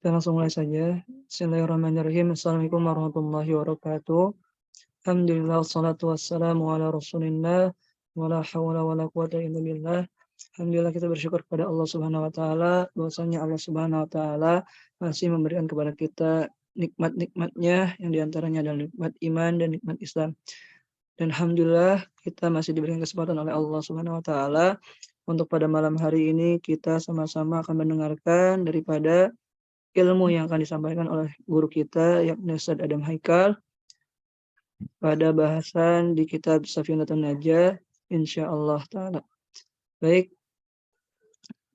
Kita langsung mulai saja. Bismillahirrahmanirrahim. Assalamualaikum warahmatullahi wabarakatuh. Alhamdulillah wassalatu wassalamu ala Rasulillah wa la haula wa la quwwata illa billah. Alhamdulillah kita bersyukur kepada Allah Subhanahu wa taala bahwasanya Allah Subhanahu wa taala masih memberikan kepada kita nikmat-nikmatnya yang diantaranya adalah nikmat iman dan nikmat Islam. Dan alhamdulillah kita masih diberikan kesempatan oleh Allah Subhanahu wa taala untuk pada malam hari ini kita sama-sama akan mendengarkan daripada ilmu yang akan disampaikan oleh guru kita yakni Ustaz Adam Haikal pada bahasan di kitab Safinatun Najah insyaallah taala. Baik,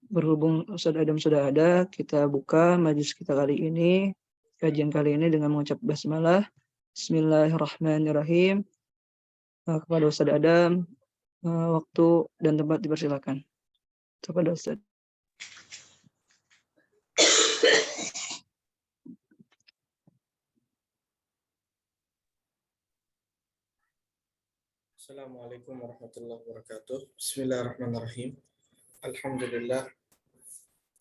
berhubung Ustaz Adam sudah ada, kita buka majlis kita kali ini, kajian kali ini dengan mengucap basmalah. Bismillahirrahmanirrahim. Kepada Ustaz Adam, waktu dan tempat dipersilakan. Kepada Ustaz. Assalamualaikum warahmatullahi wabarakatuh. Bismillahirrahmanirrahim. Alhamdulillah.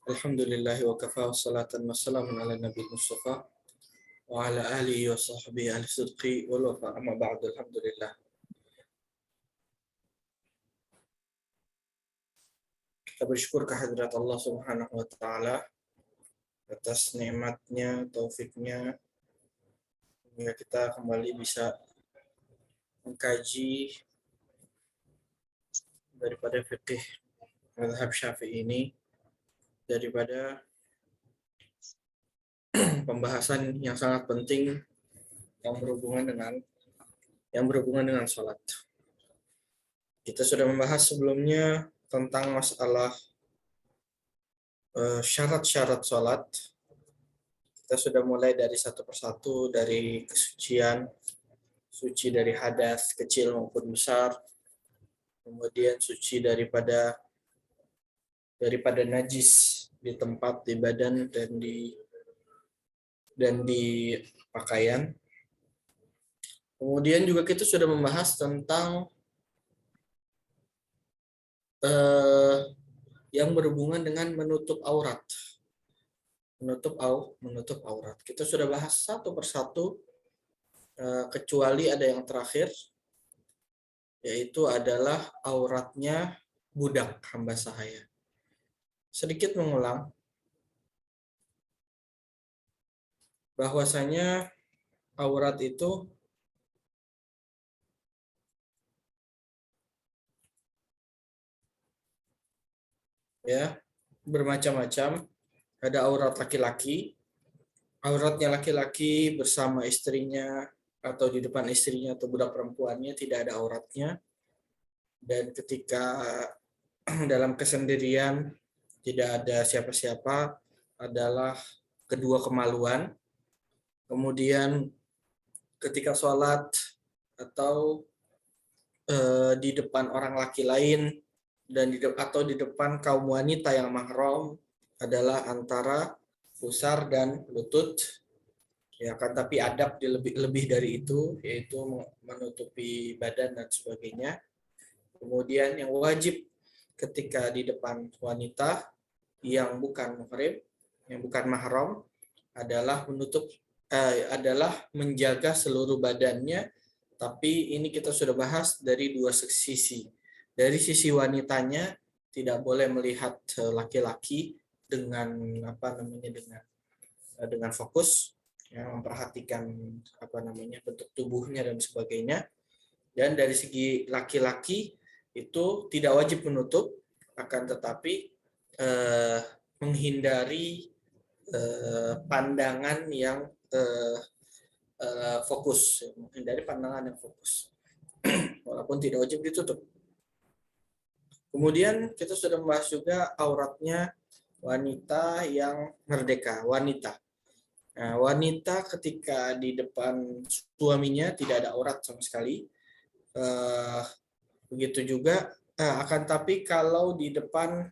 Alhamdulillahi wa kafa wassalatan wassalamun ala nabi Mustafa wa ala alihi wa sahbihi ahli sidqi wal wafa amma ba'du. Alhamdulillah. Kita bersyukur kehadirat Allah Subhanahu wa taala atas nikmatnya, taufiknya hingga kita kembali bisa mengkaji daripada fikih mazhab Syafi'i ini, daripada pembahasan yang sangat penting yang berhubungan dengan sholat. Kita sudah membahas sebelumnya tentang masalah syarat-syarat sholat. Kita sudah mulai dari satu persatu, dari kesucian, suci dari hadas kecil maupun besar, kemudian suci daripada najis di tempat, di badan, dan di pakaian. Kemudian juga kita sudah membahas tentang yang berhubungan dengan menutup aurat. Menutup aurat. Kita sudah bahas satu persatu, kecuali ada yang terakhir, yaitu adalah auratnya budak hamba sahaya. Sedikit mengulang, bahwasanya aurat itu ya bermacam-macam. Ada aurat laki-laki, auratnya laki-laki bersama istrinya atau di depan istrinya atau budak perempuannya tidak ada auratnya, dan ketika dalam kesendirian tidak ada siapa-siapa adalah kedua kemaluan. Kemudian ketika sholat atau di depan orang laki lain dan atau di depan kaum wanita yang mahram adalah antara pusar dan lutut. Ya kan, tapi adab lebih dari itu, yaitu menutupi badan dan sebagainya. Kemudian yang wajib ketika di depan wanita yang bukan muhrim, yang bukan mahram, adalah adalah menjaga seluruh badannya. Tapi ini kita sudah bahas dari dua sisi. Dari sisi wanitanya tidak boleh melihat laki-laki dengan dengan fokus, ya, memperhatikan bentuk tubuhnya dan sebagainya. Dan dari segi laki-laki itu tidak wajib menutup, akan tetapi menghindari pandangan yang fokus, menghindari pandangan yang fokus, walaupun tidak wajib ditutup. Kemudian kita sudah membahas juga auratnya wanita yang merdeka, wanita. Nah, wanita ketika di depan suaminya tidak ada aurat sama sekali. Begitu juga, akan tapi kalau di depan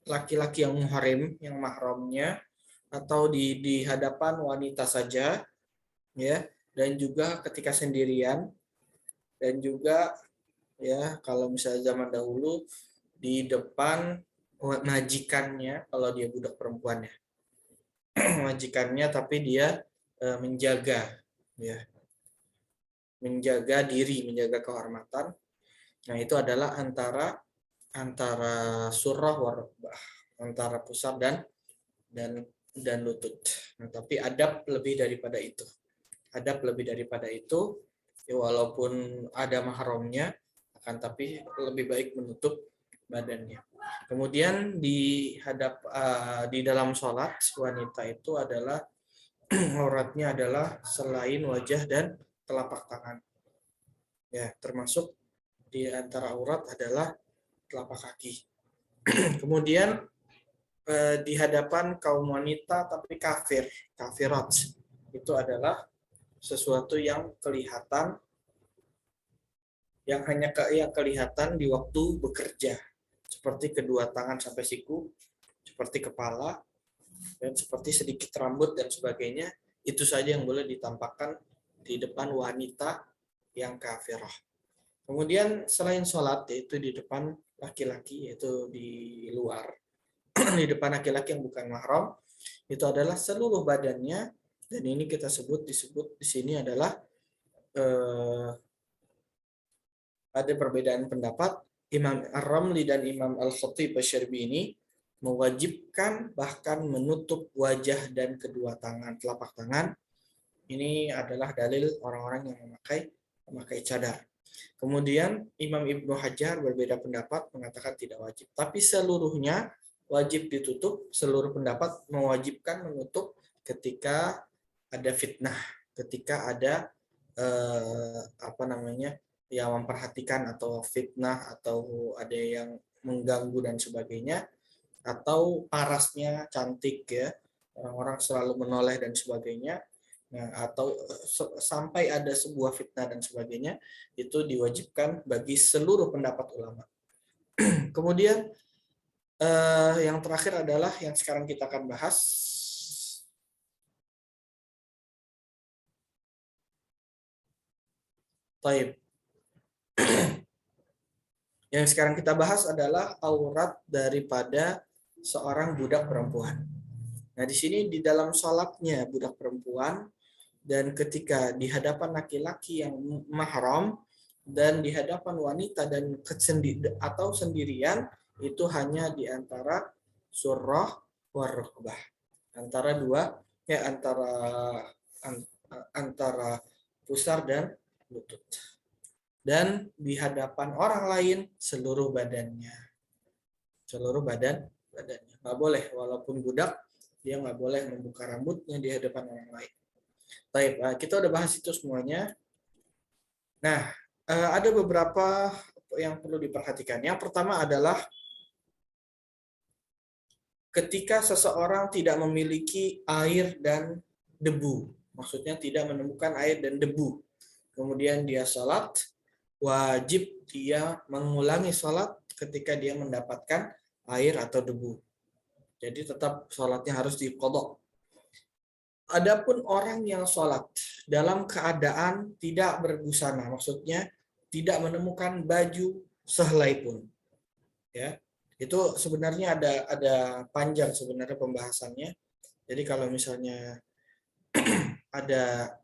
laki-laki yang muhrim, yang mahramnya, atau di hadapan wanita saja, ya, dan juga ketika sendirian, dan juga ya kalau misalnya zaman dahulu di depan majikannya kalau dia budak perempuannya. Majikannya tapi dia menjaga ya. Menjaga diri, menjaga kehormatan. Nah, itu adalah antara surah warukbah, antara pusar dan lutut. Nah, tapi adab lebih daripada itu. Adab lebih daripada itu, ya walaupun ada mahramnya, akan tapi lebih baik menutup badannya. Kemudian di dalam sholat wanita itu adalah auratnya adalah selain wajah dan telapak tangan. Ya, termasuk di antara aurat adalah telapak kaki. Kemudian di hadapan kaum wanita tapi kafirat, itu adalah sesuatu yang kelihatan, yang hanya yang kelihatan di waktu bekerja, seperti kedua tangan sampai siku, seperti kepala, dan seperti sedikit rambut dan sebagainya. Itu saja yang boleh ditampakkan di depan wanita yang kafirah. Kemudian selain sholat, yaitu di depan laki-laki, yaitu di luar, di depan laki-laki yang bukan mahram, itu adalah seluruh badannya. Dan ini kita disebut di sini adalah ada perbedaan pendapat. Imam Ar-Ramli dan Imam Al-Khatib Asy-Syarbini mewajibkan bahkan menutup wajah dan kedua tangan, telapak tangan. Ini adalah dalil orang-orang yang memakai cadar. Kemudian Imam Ibnu Hajar berbeda pendapat, mengatakan tidak wajib. Tapi seluruhnya wajib ditutup. Seluruh pendapat mewajibkan menutup ketika ada fitnah, ketika ada yang memperhatikan atau fitnah, atau ada yang mengganggu dan sebagainya, atau parasnya cantik ya, orang-orang selalu menoleh dan sebagainya. Nah, atau sampai ada sebuah fitnah dan sebagainya, itu diwajibkan bagi seluruh pendapat ulama. Kemudian yang terakhir adalah yang sekarang kita akan bahas. Taib. Yang sekarang kita bahas adalah aurat daripada seorang budak perempuan. Nah, di sini di dalam sholatnya budak perempuan, dan ketika di hadapan laki-laki yang mahram, dan di hadapan wanita dan atau sendirian, itu hanya di antara surah warukbah, antara dua ya, antara pusar dan lutut. Dan di hadapan orang lain seluruh badannya, nggak boleh, walaupun budak dia nggak boleh membuka rambutnya di hadapan orang lain. Baik, kita udah bahas itu semuanya. Nah, ada beberapa yang perlu diperhatikan. Yang pertama adalah ketika seseorang tidak memiliki air dan debu, maksudnya tidak menemukan air dan debu, kemudian dia sholat, wajib dia mengulangi sholat ketika dia mendapatkan air atau debu. Jadi tetap sholatnya harus diqadha. Adapun orang yang sholat dalam keadaan tidak berbusana, maksudnya tidak menemukan baju sehelai pun, ya, itu sebenarnya ada panjang sebenarnya pembahasannya. Jadi kalau misalnya ada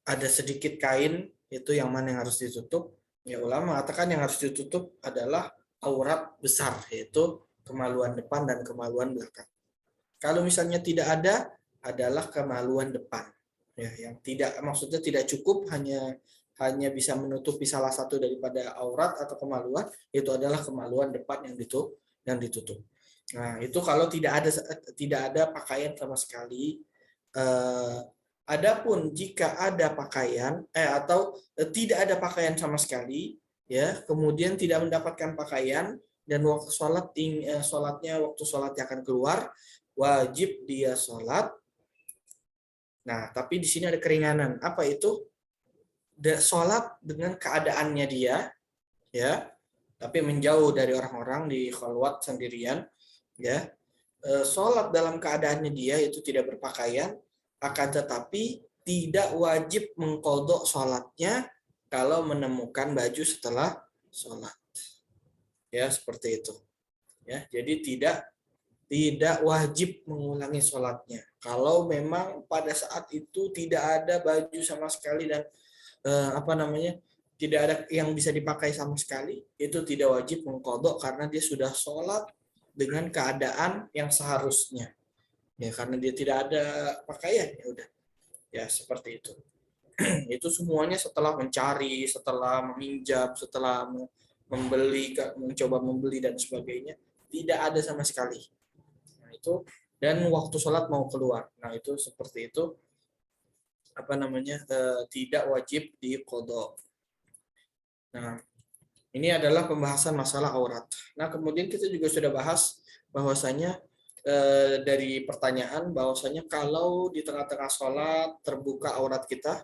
ada sedikit kain, itu yang mana yang harus ditutup, ya ulama mengatakan yang harus ditutup adalah aurat besar, yaitu kemaluan depan dan kemaluan belakang. Kalau misalnya tidak ada, adalah kemaluan depan, ya, yang maksudnya tidak cukup hanya bisa menutupi salah satu daripada aurat atau kemaluan, itu adalah kemaluan depan yang ditutup. Nah, itu kalau tidak ada pakaian sama sekali. Adapun jika ada pakaian atau tidak ada pakaian sama sekali, ya, kemudian tidak mendapatkan pakaian dan waktu sholatnya akan keluar, wajib dia sholat. Nah, tapi di sini ada keringanan. Apa itu? Sholat dengan keadaannya dia, ya, tapi menjauh dari orang-orang, di khalwat sendirian, ya. Sholat dalam keadaannya dia itu tidak berpakaian, akan tetapi tidak wajib mengqadha sholatnya kalau menemukan baju setelah sholat. Ya, seperti itu. Ya, jadi tidak wajib mengulangi sholatnya. Kalau memang pada saat itu tidak ada baju sama sekali dan tidak ada yang bisa dipakai sama sekali, itu tidak wajib mengqadha karena dia sudah sholat dengan keadaan yang seharusnya. Ya, karena dia tidak ada pakaian, ya udah. Ya, seperti itu. Itu semuanya setelah mencari, setelah meminjam, setelah membeli, mencoba membeli dan sebagainya, tidak ada sama sekali. Nah, itu dan waktu sholat mau keluar. Nah, itu seperti itu tidak wajib diqadha. Nah, ini adalah pembahasan masalah aurat. Nah, kemudian kita juga sudah bahas bahwasanya dari pertanyaan bahwasanya kalau di tengah-tengah sholat terbuka aurat kita,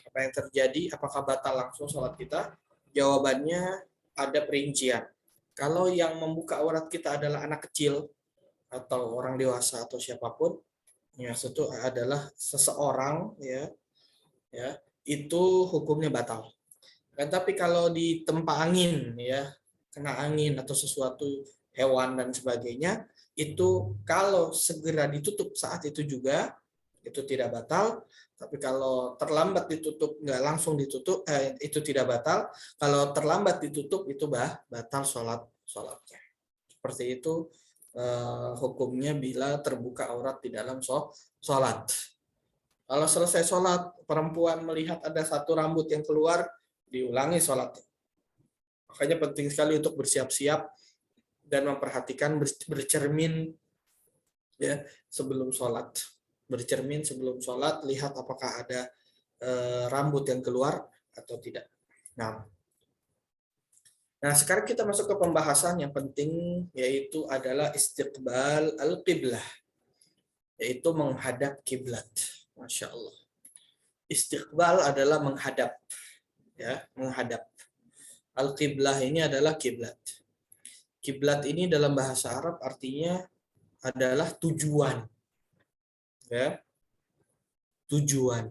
apa yang terjadi? Apakah batal langsung sholat kita? Jawabannya ada perincian. Kalau yang membuka aurat kita adalah anak kecil atau orang dewasa atau siapapun, ya itu adalah seseorang, ya itu hukumnya batal. Tapi kalau ditempa angin, ya kena angin atau sesuatu hewan dan sebagainya, itu kalau segera ditutup saat itu juga itu tidak batal. Tapi kalau terlambat ditutup, nggak langsung ditutup, itu tidak batal. Kalau terlambat ditutup itu batal sholatnya. Seperti itu hukumnya bila terbuka aurat di dalam sholat. Kalau selesai sholat, perempuan melihat ada satu rambut yang keluar, diulangi sholatnya. Makanya penting sekali untuk bersiap-siap dan memperhatikan bercermin ya sebelum sholat. Bercermin sebelum sholat, lihat apakah ada rambut yang keluar atau tidak. Nah, sekarang kita masuk ke pembahasan yang penting, yaitu adalah istiqbal al-qiblah, yaitu menghadap kiblat. Masya Allah. Istiqbal adalah menghadap, ya, menghadap. Al-qiblah ini adalah kiblat. Kiblat ini dalam bahasa Arab artinya adalah tujuan, ya, tujuan.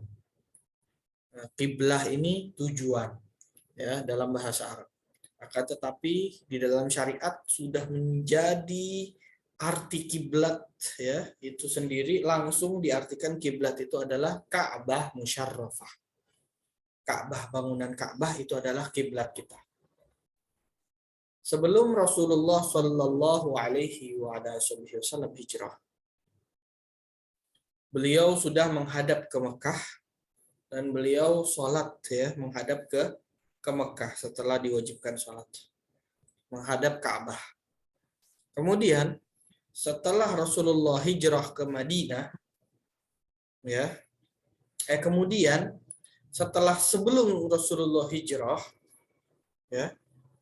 Nah, kiblah ini tujuan, ya, dalam bahasa Arab. Akan tetapi di dalam syariat sudah menjadi arti kiblat, ya, itu sendiri langsung diartikan kiblat itu adalah Ka'bah musyarrafah. Ka'bah, bangunan Ka'bah itu adalah kiblat kita. Sebelum Rasulullah Shallallahu Alaihi Wasallam hijrah, beliau sudah menghadap ke Mekah dan beliau sholat, ya, menghadap ke Mekah setelah diwajibkan sholat, menghadap Ka'bah. Kemudian setelah Rasulullah hijrah ke Madinah, ya, kemudian setelah sebelum Rasulullah hijrah, ya,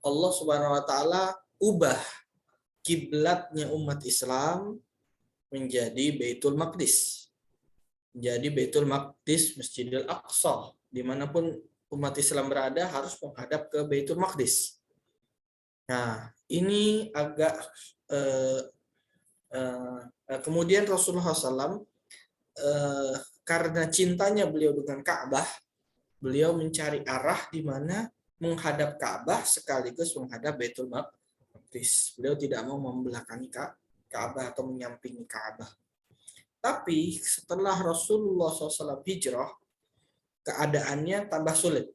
Allah Subhanahu wa taala ubah kiblatnya umat Islam menjadi Baitul Maqdis. Menjadi Baitul Maqdis, Masjidil Aqsa. Dimanapun umat Islam berada harus menghadap ke Baitul Maqdis. Nah, ini agak kemudian Rasulullah SAW karena cintanya beliau dengan Ka'bah, beliau mencari arah di mana menghadap Ka'bah sekaligus menghadap Baitul Maqdis. Beliau tidak mau membelakangi Ka'bah atau menyampingi Ka'bah. Tapi setelah Rasulullah SAW hijrah, keadaannya tambah sulit.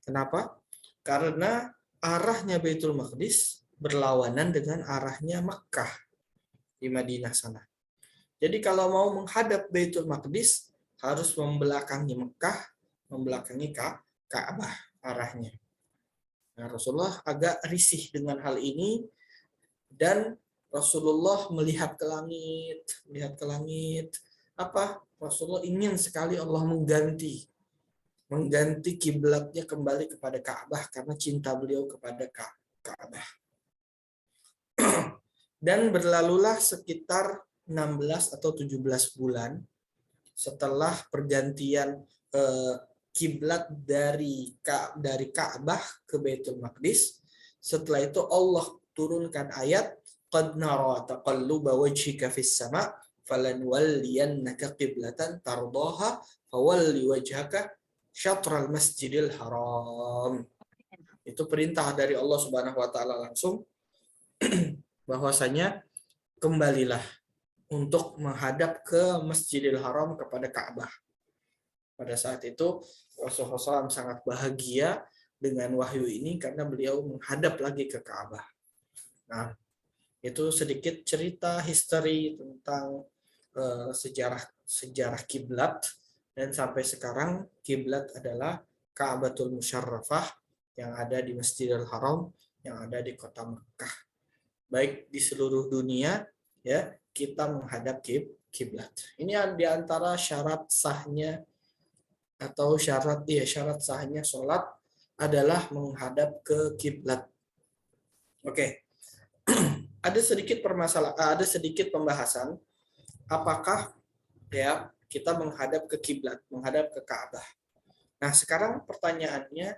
Kenapa? Karena arahnya Baitul Maqdis berlawanan dengan arahnya Makkah di Madinah sana. Jadi kalau mau menghadap Baitul Maqdis harus membelakangi Mekah, membelakangi Ka'bah arahnya. Nah, Rasulullah agak risih dengan hal ini dan Rasulullah melihat ke langit. Apa? Rasulullah ingin sekali Allah mengganti kiblatnya kembali kepada Ka'bah karena cinta beliau kepada Ka'bah. Dan berlalulah sekitar 16 atau 17 bulan setelah pergantian kiblat dari Ka'bah ke Baitul Maqdis. Setelah itu Allah turunkan ayat qad nara taqalluba wajhika fis sama' falanwalliyannaka qiblatan tardaha fawalli wajhaka syatral masjidil haram. Itu perintah dari Allah Subhanahu wa taala langsung bahwasanya kembalilah untuk menghadap ke Masjidil Haram kepada Ka'bah. Pada saat itu Rasulullah SAW sangat bahagia dengan wahyu ini karena beliau menghadap lagi ke Ka'bah. Nah, itu sedikit cerita history tentang sejarah kiblat, dan sampai sekarang kiblat adalah Ka'batul Musyarrafah yang ada di Masjidil Haram yang ada di kota Mekah. Baik di seluruh dunia ya, kita menghadap kiblat. Ini di antara syarat sahnya atau syarat sahnya sholat adalah menghadap ke kiblat. Oke. Ada sedikit ada sedikit pembahasan apakah ya kita menghadap ke kiblat, menghadap ke Ka'bah. Nah, sekarang pertanyaannya,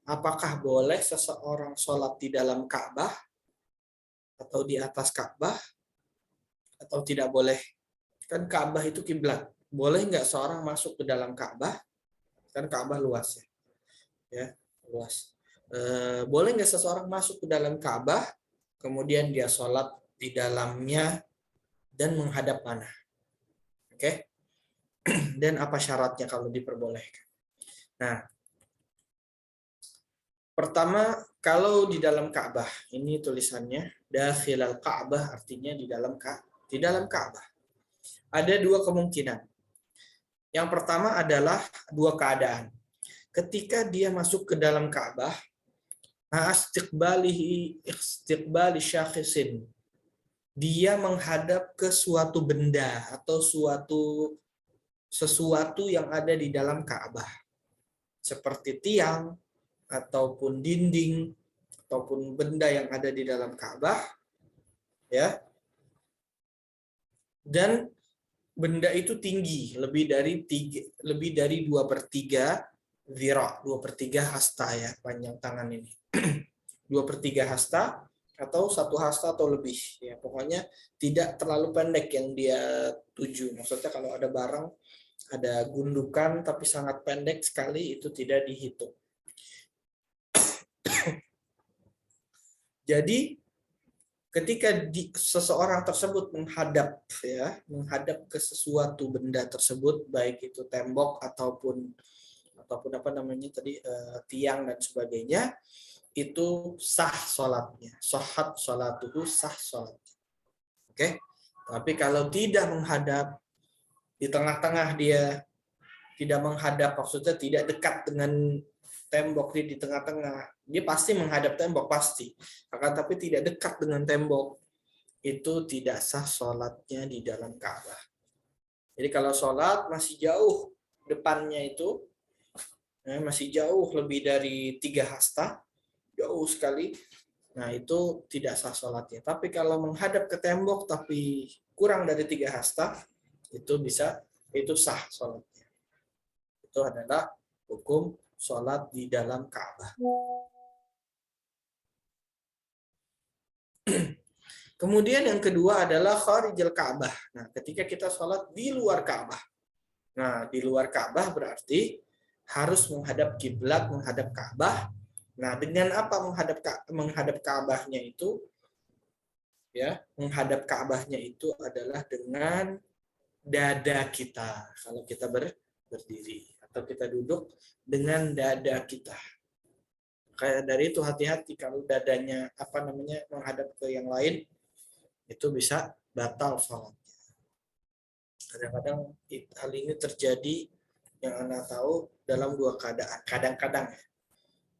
apakah boleh seseorang sholat di dalam Ka'bah atau di atas Ka'bah atau tidak boleh? Kan Ka'bah itu kiblat. Boleh nggak seorang masuk ke dalam Ka'bah? Kan Ka'bah luas ya, luas. Boleh nggak seseorang masuk ke dalam Ka'bah, kemudian dia sholat di dalamnya dan menghadap mana? Oke. Dan apa syaratnya kalau diperbolehkan? Nah, pertama, kalau di dalam Ka'bah, ini tulisannya dakhilal Ka'bah, artinya di dalam Ka'bah. Ada dua kemungkinan. Yang pertama adalah dua keadaan. Ketika dia masuk ke dalam Ka'bah, istiqbali syakhisin, dia menghadap ke suatu benda atau sesuatu yang ada di dalam Ka'bah, seperti tiang ataupun dinding ataupun benda yang ada di dalam Ka'bah, ya. Dan benda itu tinggi lebih dari 2/3 zira, 2/3 hasta ya, panjang tangan ini. 2/3 hasta atau 1 hasta atau lebih ya, pokoknya tidak terlalu pendek yang dia tuju. Maksudnya kalau ada barang, ada gundukan tapi sangat pendek sekali, itu tidak dihitung. Jadi ketika seseorang tersebut menghadap ke sesuatu benda tersebut, baik itu tembok ataupun apa namanya tadi, tiang dan sebagainya, itu sah sholatnya. Shohat sholatuhu, sah sholatnya. Oke. Tapi kalau tidak menghadap, di tengah-tengah dia tidak menghadap, maksudnya tidak dekat dengan tembok, di tengah-tengah, dia pasti menghadap tembok pasti, akan tapi tidak dekat dengan tembok, itu tidak sah sholatnya di dalam Ka'bah. Jadi kalau sholat masih jauh depannya itu, masih jauh lebih dari 3 hasta, jauh sekali, nah itu tidak sah sholatnya. Tapi kalau menghadap ke tembok tapi kurang dari 3 hasta, itu sah sholatnya. Itu adalah hukum sholat di dalam Ka'bah. Kemudian yang kedua adalah kharijal Ka'bah. Nah, ketika kita sholat di luar Ka'bah. Nah, di luar Ka'bah berarti harus menghadap kiblat, menghadap Ka'bah. Nah, dengan apa menghadap Ka'bahnya itu? Ya, menghadap Ka'bahnya itu adalah dengan dada kita. Kalau kita berdiri atau kita duduk, dengan dada kita. Kayak dari itu hati-hati kalau dadanya menghadap ke yang lain, itu bisa batal sholatnya. Kadang-kadang hal ini terjadi, yang Anda tahu, dalam dua keadaan. Kadang-kadang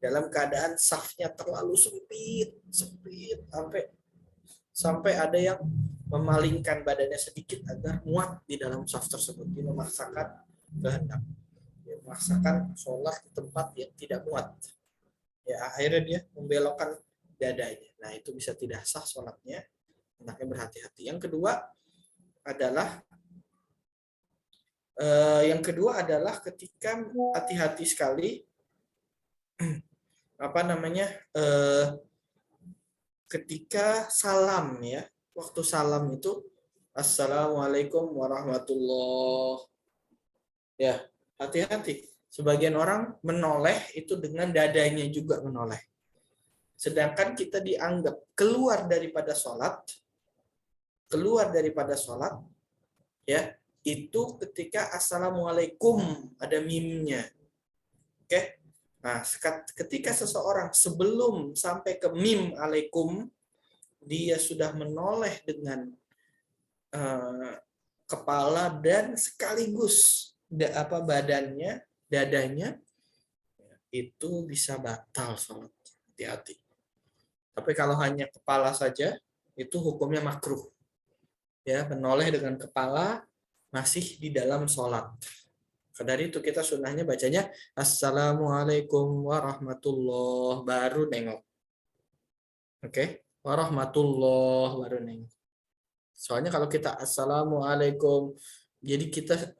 dalam keadaan safnya terlalu sempit sampai ada yang memalingkan badannya sedikit agar muat di dalam saf tersebut. Dia memaksakan kehendak, dia memaksakan sholat di tempat yang tidak muat. Ya, akhirnya dia membelokkan dadanya. Nah, itu bisa tidak sah sholatnya. Hendaknya berhati-hati. Yang kedua adalah ketika hati-hati sekali ketika salam ya. Waktu salam itu assalamualaikum warahmatullahi. Ya, hati-hati. Sebagian orang menoleh itu dengan dadanya juga menoleh. Sedangkan kita dianggap keluar daripada sholat, ya, itu ketika assalamualaikum ada mimnya. Oke. Nah, ketika seseorang sebelum sampai ke mim alaikum, dia sudah menoleh dengan kepala dan sekaligus badannya, dadanya, itu bisa batal sholat. Hati-hati. Tapi kalau hanya kepala saja, itu hukumnya makruh. Ya, menoleh dengan kepala masih di dalam sholat. Dari itu kita sunnahnya bacanya assalamualaikum warahmatullah baru nengok. Oke, warahmatullah baru nengok. Soalnya kalau kita assalamualaikum, jadi kita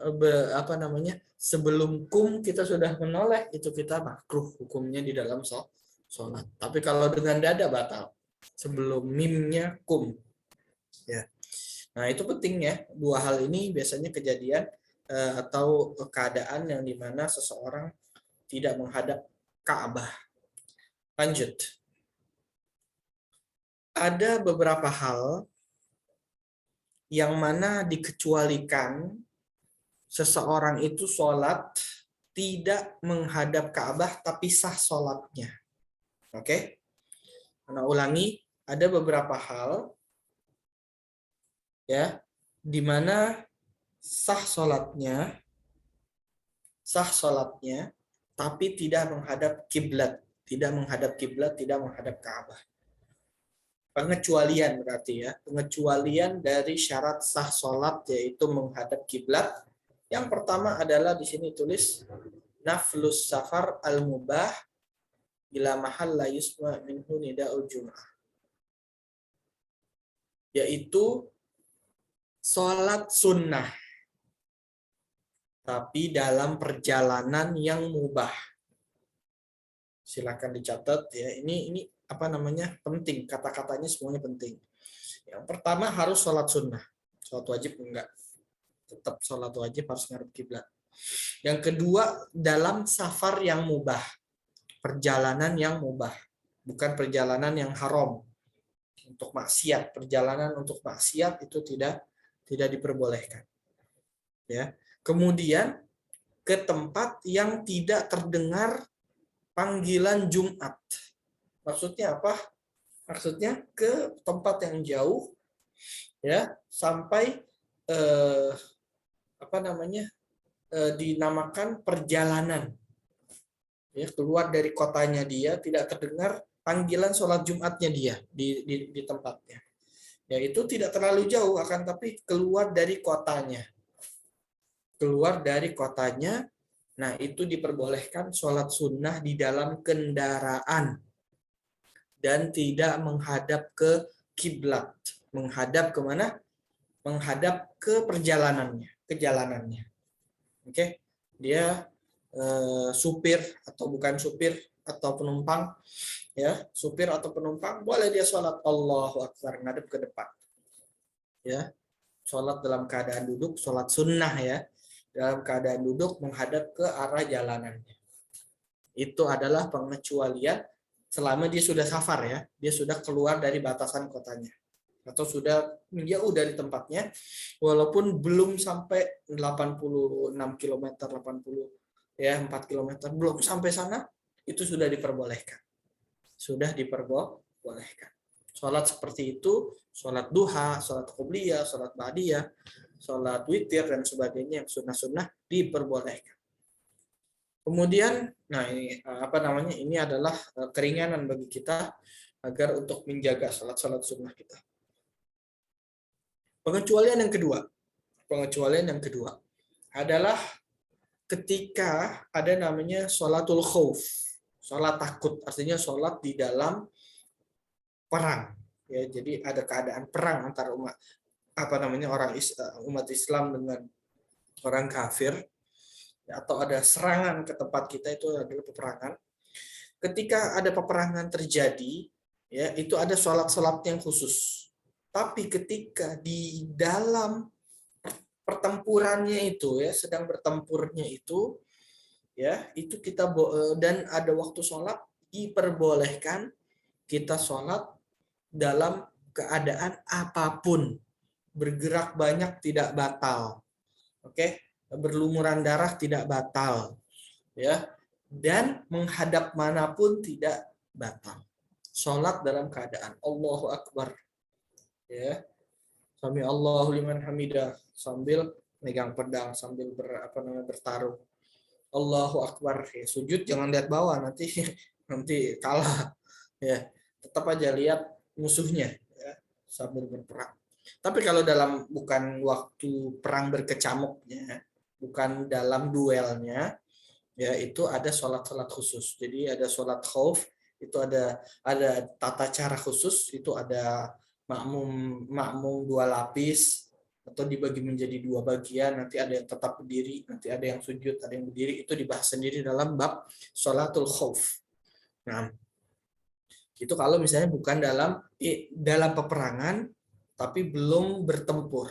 sebelum kum kita sudah menoleh, itu kita makruh hukumnya di dalam sholat. Tapi kalau dengan dada batal sebelum mimnya kum. Ya. Nah itu penting ya, dua hal ini biasanya kejadian atau keadaan yang dimana seseorang tidak menghadap Ka'bah. Lanjut. Ada beberapa hal yang mana dikecualikan seseorang itu sholat tidak menghadap Ka'bah tapi sah sholatnya. Oke? Nah, ulangi, ada beberapa hal ya di mana sah sholatnya tapi tidak menghadap kiblat, tidak menghadap Ka'bah. Pengecualian berarti ya, pengecualian dari syarat sah sholat yaitu menghadap kiblat. Yang pertama adalah di sini tulis naflus safar al-mubah ila mahal la yusma minhu nida'ul jum'ah. Yaitu sholat sunnah tapi dalam perjalanan yang mubah. Silakan dicatat ya. Ini penting, kata-katanya semuanya penting. Yang pertama harus sholat sunnah. Sholat wajib enggak. Tetap sholat wajib harus ngadep kiblat. Yang kedua dalam safar yang mubah. Perjalanan yang mubah. Bukan perjalanan yang haram. Untuk maksiat, perjalanan untuk maksiat itu tidak diperbolehkan. Ya. Kemudian ke tempat yang tidak terdengar panggilan Jumat. Maksudnya apa? Maksudnya ke tempat yang jauh ya, sampai dinamakan perjalanan. Ya, keluar dari kotanya dia tidak terdengar panggilan sholat Jumatnya dia di tempatnya. Ya, itu tidak terlalu jauh akan tapi keluar dari kotanya. Nah itu diperbolehkan sholat sunnah di dalam kendaraan dan tidak menghadap ke kiblat. Menghadap kemana? Menghadap ke jalanannya. Oke, dia supir atau bukan supir atau penumpang, ya supir atau penumpang boleh dia sholat Allahu Akbar ngadep ke depan, ya sholat dalam keadaan duduk, sholat sunnah ya. Dalam keadaan duduk menghadap ke arah jalanannya. Itu adalah pengecualian selama dia sudah safar ya. Dia sudah keluar dari batasan kotanya. Atau sudah jauh dari tempatnya. Walaupun belum sampai 86 km, 4 km. Belum sampai sana, itu sudah diperbolehkan. Sholat seperti itu, sholat duha, sholat qobliyah, sholat ba'diyah, sholat witir dan sebagainya yang sunnah-sunnah diperbolehkan. Kemudian, ini adalah keringanan bagi kita agar untuk menjaga sholat-sholat sunnah kita. Pengecualian yang kedua adalah ketika ada namanya sholatul khauf, sholat takut, artinya sholat di dalam perang. Ya, jadi ada keadaan perang antara umat Islam dengan orang kafir, atau ada serangan ke tempat kita, itu adalah peperangan. Ketika ada peperangan terjadi, ya itu ada sholat-sholat yang khusus. Tapi ketika di dalam pertempurannya itu, ya sedang bertempurnya itu, ya itu kita dan ada waktu sholat, diperbolehkan kita sholat dalam keadaan apapun. Bergerak banyak tidak batal. Oke, berlumuran darah tidak batal. Ya, dan menghadap manapun tidak batal. Sholat dalam keadaan Allahu Akbar. Ya, Sami Allahu liman hamidah, sambil megang pedang, sambil bertarung. Allahu Akbar. Ya, sujud jangan lihat bawah, nanti kalah. Ya, tetap aja lihat musuhnya, ya, sambil berperang. Tapi kalau dalam bukan waktu perang berkecamuknya, bukan dalam duelnya, ya itu ada sholat-sholat khusus. Jadi ada sholat khauf, itu ada tata cara khusus, itu ada makmum 2 lapis atau dibagi menjadi 2 bagian, nanti ada yang tetap berdiri, nanti ada yang sujud, ada yang berdiri, itu dibahas sendiri dalam bab sholatul khauf. Nah, itu kalau misalnya bukan dalam peperangan tapi belum bertempur,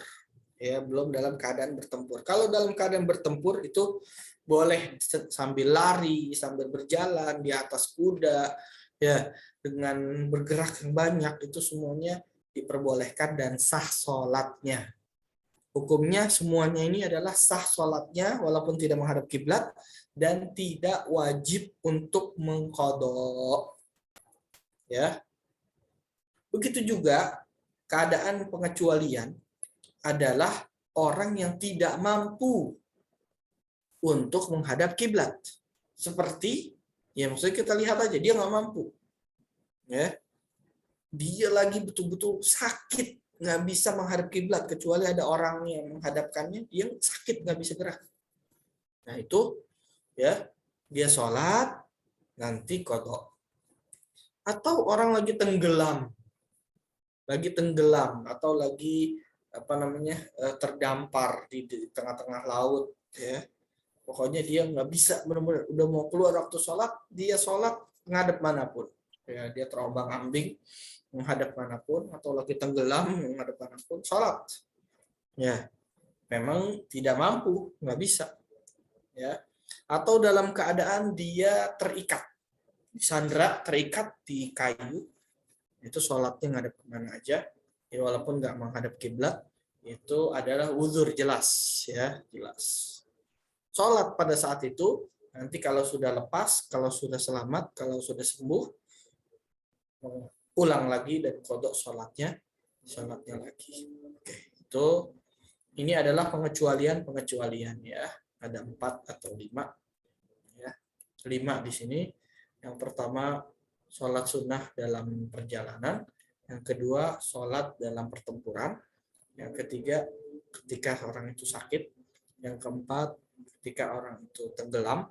ya belum dalam keadaan bertempur. Kalau dalam keadaan bertempur itu boleh sambil lari, sambil berjalan di atas kuda, ya dengan bergerak yang banyak, itu semuanya diperbolehkan dan sah sholatnya. Hukumnya semuanya ini adalah sah sholatnya walaupun tidak menghadap kiblat dan tidak wajib untuk mengqadha. Ya, begitu juga keadaan pengecualian adalah orang yang tidak mampu untuk menghadap kiblat. Seperti, ya maksudnya kita lihat aja, dia nggak mampu. Ya, dia lagi betul-betul sakit, nggak bisa menghadap kiblat, kecuali ada orang yang menghadapkannya, dia sakit, nggak bisa gerak. Nah itu, ya dia sholat, nanti qadha. Atau orang lagi tenggelam atau lagi terdampar di tengah-tengah laut, ya pokoknya dia nggak bisa, benar-benar udah mau keluar waktu sholat, dia sholat ngadep manapun, ya dia terombang-ambing menghadap manapun, atau lagi tenggelam menghadap manapun, sholat, ya memang tidak mampu, nggak bisa, ya atau dalam keadaan dia terikat, disandra, terikat di kayu, itu sholatnya ngadep kemana aja, ya, walaupun nggak menghadap kiblat, itu adalah uzur, jelas, ya jelas. Sholat pada saat itu, nanti kalau sudah lepas, kalau sudah selamat, kalau sudah sembuh, ulang lagi dan qadha sholatnya lagi. Oke, itu ini adalah pengecualian ya, ada 4 atau 5, ya 5 di sini. Yang pertama sholat sunnah dalam perjalanan, yang kedua sholat dalam pertempuran, yang ketiga ketika orang itu sakit, yang keempat ketika orang itu tenggelam,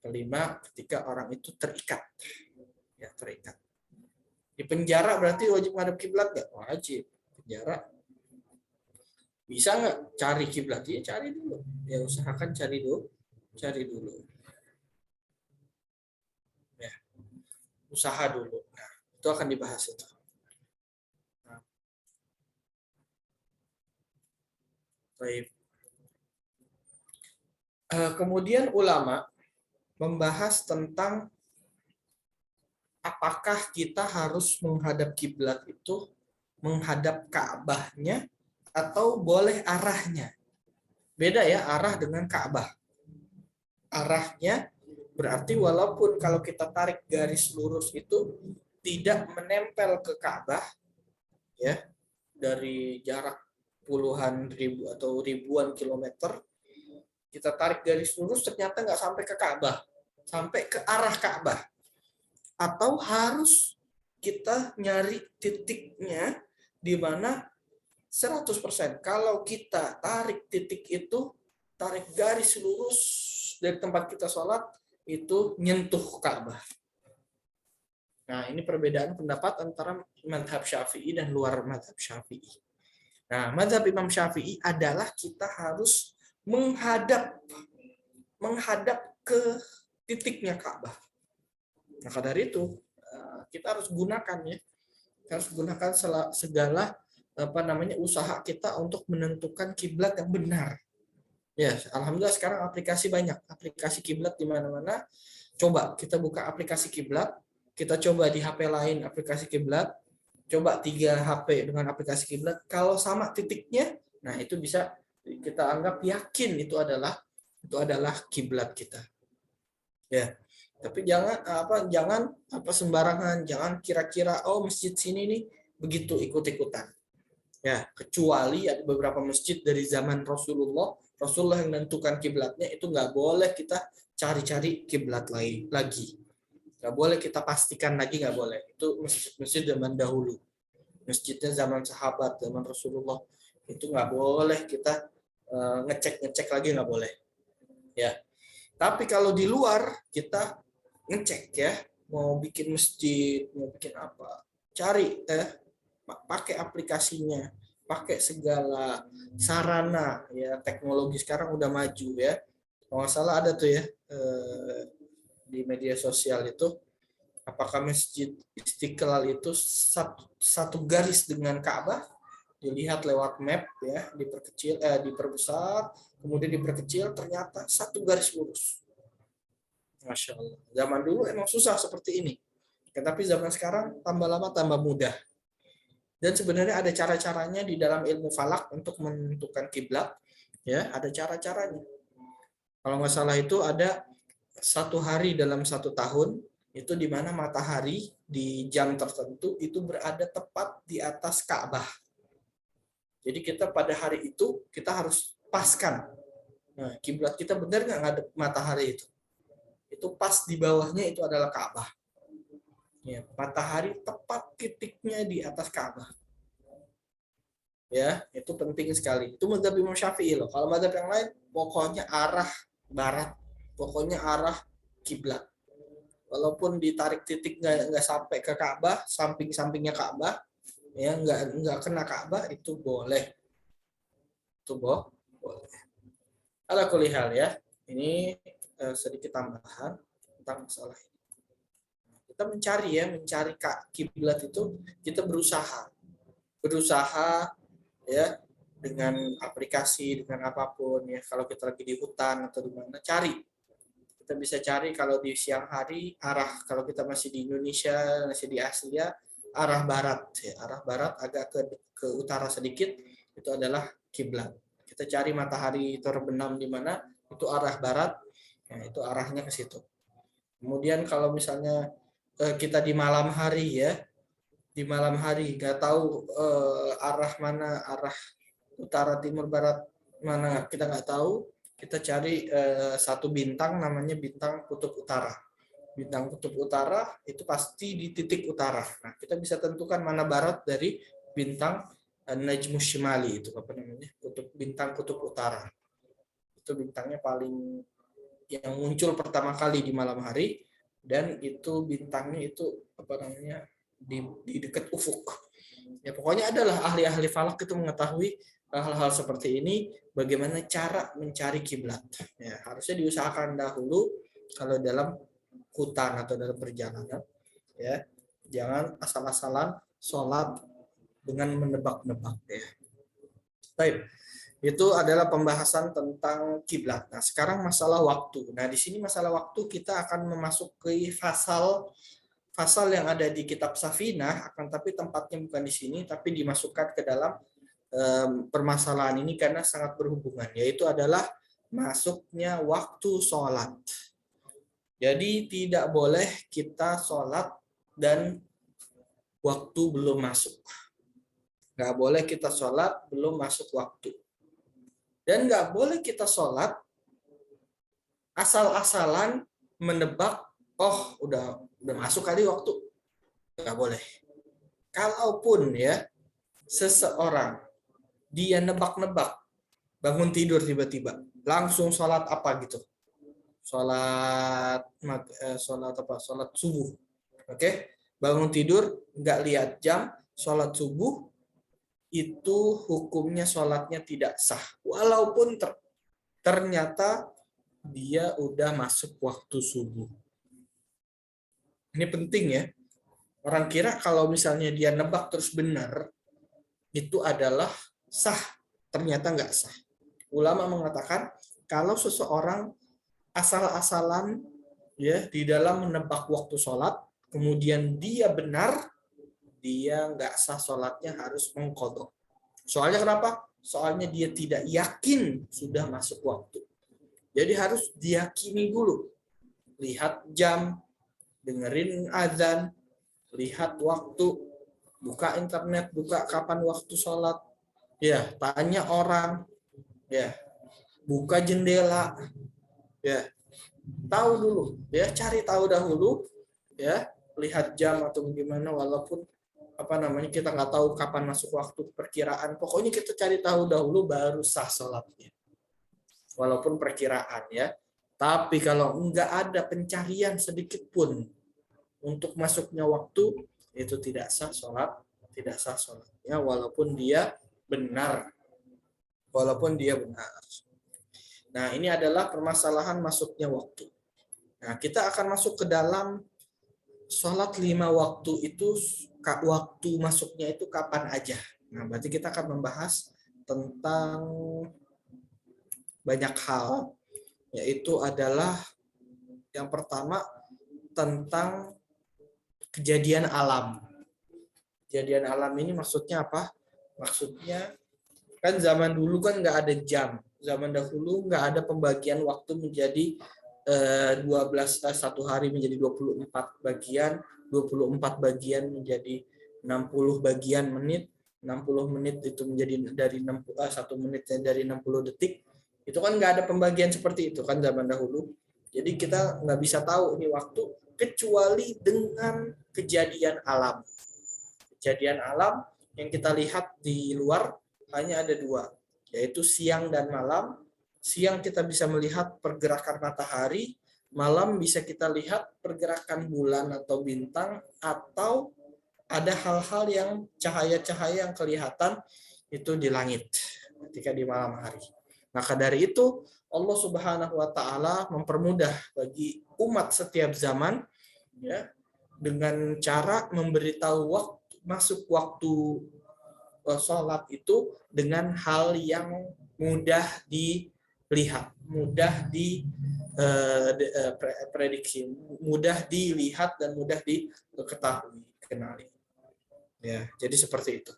kelima ketika orang itu terikat, ya terikat. Di penjara berarti wajib menghadap kiblat nggak? Wajib. Penjara bisa nggak cari kiblat? Ya cari dulu, ya usahakan cari dulu, ya usaha dulu. Nah, itu akan dibahas itu. Nah. Baik. Kemudian ulama membahas tentang apakah kita harus menghadap kiblat itu menghadap Ka'bahnya atau boleh arahnya. Beda ya arah dengan Ka'bah. Arahnya berarti walaupun kalau kita tarik garis lurus itu tidak menempel ke Ka'bah, ya dari jarak puluhan ribu atau ribuan kilometer, kita tarik garis lurus ternyata nggak sampai ke Ka'bah, sampai ke arah Ka'bah. Atau harus kita nyari titiknya di mana 100%. Kalau kita tarik titik itu, tarik garis lurus dari tempat kita sholat, itu nyentuh Ka'bah. Nah, ini perbedaan pendapat antara mazhab Syafi'i dan luar mazhab Syafi'i. Nah, mazhab Imam Syafi'i adalah kita harus menghadap ke titiknya Ka'bah. Maka dari itu kita harus gunakan, ya, kita harus gunakan segala usaha kita untuk menentukan kiblat yang benar. Ya, alhamdulillah sekarang aplikasi banyak, aplikasi kiblat di mana-mana. Coba kita buka aplikasi kiblat, kita coba di HP lain aplikasi kiblat, coba 3 HP dengan aplikasi kiblat, kalau sama titiknya, nah itu bisa kita anggap yakin itu adalah kiblat kita. Ya. Tapi jangan sembarangan, jangan kira-kira oh masjid sini nih begitu ikut-ikutan. Ya, kecuali ada beberapa masjid dari zaman Rasulullah yang menentukan kiblatnya, itu nggak boleh kita cari-cari kiblat lagi. Nggak boleh kita pastikan lagi, nggak boleh. Itu masjid zaman dahulu. Masjidnya zaman sahabat, zaman Rasulullah. Itu nggak boleh kita ngecek lagi, nggak boleh. Ya. Tapi kalau di luar kita ngecek ya, mau bikin masjid, mau bikin apa, cari pakai aplikasinya, pakai segala sarana ya, teknologi sekarang udah maju ya. Kalau nggak salah ada tuh ya di media sosial itu, apakah Masjid Istiqlal itu satu garis dengan Ka'bah, dilihat lewat map ya, diperbesar, kemudian diperkecil, ternyata satu garis lurus. Masya Allah. Zaman dulu emang susah seperti ini. Tetapi zaman sekarang tambah lama tambah mudah. Dan sebenarnya ada cara-caranya di dalam ilmu falak untuk menentukan kiblat. Ya, ada cara-caranya. Kalau nggak salah itu ada 1 hari dalam 1 tahun, itu di mana matahari di jam tertentu itu berada tepat di atas Ka'bah. Jadi kita pada hari itu kita harus paskan. Nah, kiblat kita benar nggak ngadep matahari itu? Itu pas di bawahnya itu adalah Ka'bah. Ya, matahari tepat titiknya di atas Ka'bah. Ya, itu penting sekali. Itu mazhab Imam Syafi'i loh. Kalau mazhab yang lain, pokoknya arah barat, pokoknya arah kiblat. Walaupun ditarik titik nggak sampai ke Ka'bah, samping-sampingnya Ka'bah, ya nggak kena Ka'bah, itu boleh. Itu boleh. Ala kulli hal ya. Ini sedikit tambahan tentang masalah ini. Kita mencari kiblat itu, kita berusaha ya, dengan aplikasi, dengan apapun ya. Kalau kita lagi di hutan atau di mana, kita bisa cari kalau di siang hari kalau kita masih di Indonesia, masih di Asia, arah barat ya, arah barat agak ke utara sedikit, itu adalah kiblat. Kita cari matahari terbenam di mana, itu arah barat, ya, itu arahnya ke situ. Kemudian kalau misalnya kita di malam hari ya, di malam hari nggak tahu arah mana, arah utara, timur, barat mana, kita nggak tahu, kita cari satu bintang namanya bintang kutub utara. Bintang kutub utara itu pasti di titik utara. Nah, kita bisa tentukan mana barat dari bintang Najmus Shimali, itu apa namanya, bintang kutub utara. Itu bintangnya paling yang muncul pertama kali di malam hari, dan itu bintangnya itu apa namanya, di dekat ufuk. Ya pokoknya adalah ahli-ahli falak itu mengetahui hal-hal seperti ini, bagaimana cara mencari kiblat. Ya, harusnya diusahakan dahulu kalau dalam hutan atau dalam perjalanan. Ya, jangan asal-asalan sholat dengan menebak-nebak. Ya. Baik, itu adalah pembahasan tentang kiblat. Nah, sekarang masalah waktu. Nah, di sini masalah waktu kita akan memasuki fasal yang ada di kitab Safinah, akan tapi tempatnya bukan di sini, tapi dimasukkan ke dalam permasalahan ini karena sangat berhubungan, yaitu adalah masuknya waktu sholat. Jadi tidak boleh kita sholat dan waktu belum masuk. Nggak boleh kita sholat belum masuk waktu. Dan nggak boleh kita sholat asal-asalan menebak, oh udah masuk kali waktu. Nggak boleh. Kalaupun ya seseorang dia nebak-nebak, bangun tidur tiba-tiba, langsung sholat apa gitu, sholat subuh, oke? Bangun tidur nggak lihat jam, sholat subuh, itu hukumnya sholatnya tidak sah, walaupun ternyata dia udah masuk waktu subuh. Ini penting ya. Orang kira kalau misalnya dia nebak terus benar, itu adalah sah. Ternyata nggak sah. Ulama mengatakan kalau seseorang asal-asalan ya di dalam menebak waktu sholat, kemudian dia benar, dia nggak sah sholatnya, harus mengqadha. Soalnya kenapa? Soalnya dia tidak yakin sudah masuk waktu. Jadi harus diyakini dulu. Lihat jam, dengerin azan, lihat waktu, buka internet, buka kapan waktu sholat, ya tanya orang, ya buka jendela, ya tahu dulu, ya cari tahu dahulu, ya lihat jam atau bagaimana, walaupun kita nggak tahu kapan masuk waktu perkiraan, pokoknya kita cari tahu dahulu baru sah sholatnya, walaupun perkiraan ya. Tapi kalau nggak ada pencarian sedikit pun untuk masuknya waktu, itu tidak sah sholatnya, walaupun dia benar. Nah, ini adalah permasalahan masuknya waktu. Nah, kita akan masuk ke dalam sholat 5 waktu itu, waktu masuknya itu kapan aja. Nah, berarti kita akan membahas tentang banyak hal, yaitu adalah yang pertama tentang kejadian alam. Kejadian alam ini maksudnya apa? Maksudnya kan zaman dulu kan nggak ada jam. Zaman dahulu nggak ada pembagian waktu menjadi 1 hari menjadi 24 bagian, 24 bagian menjadi 60 bagian menit, 60 menit itu menjadi dari 1 menitnya dari 60 detik. Itu kan nggak ada pembagian seperti itu kan zaman dahulu. Jadi kita nggak bisa tahu ini waktu kecuali dengan kejadian alam. Kejadian alam yang kita lihat di luar hanya ada 2, yaitu siang dan malam. Siang kita bisa melihat pergerakan matahari, malam bisa kita lihat pergerakan bulan atau bintang, atau ada hal-hal yang cahaya-cahaya yang kelihatan itu di langit ketika di malam hari. Maka dari itu Allah Subhanahu wa taala mempermudah bagi umat setiap zaman ya, dengan cara memberitahu masuk waktu sholat itu dengan hal yang mudah dilihat, mudah diprediksi, mudah dilihat dan mudah diketahui, kenali. Ya, jadi seperti itu.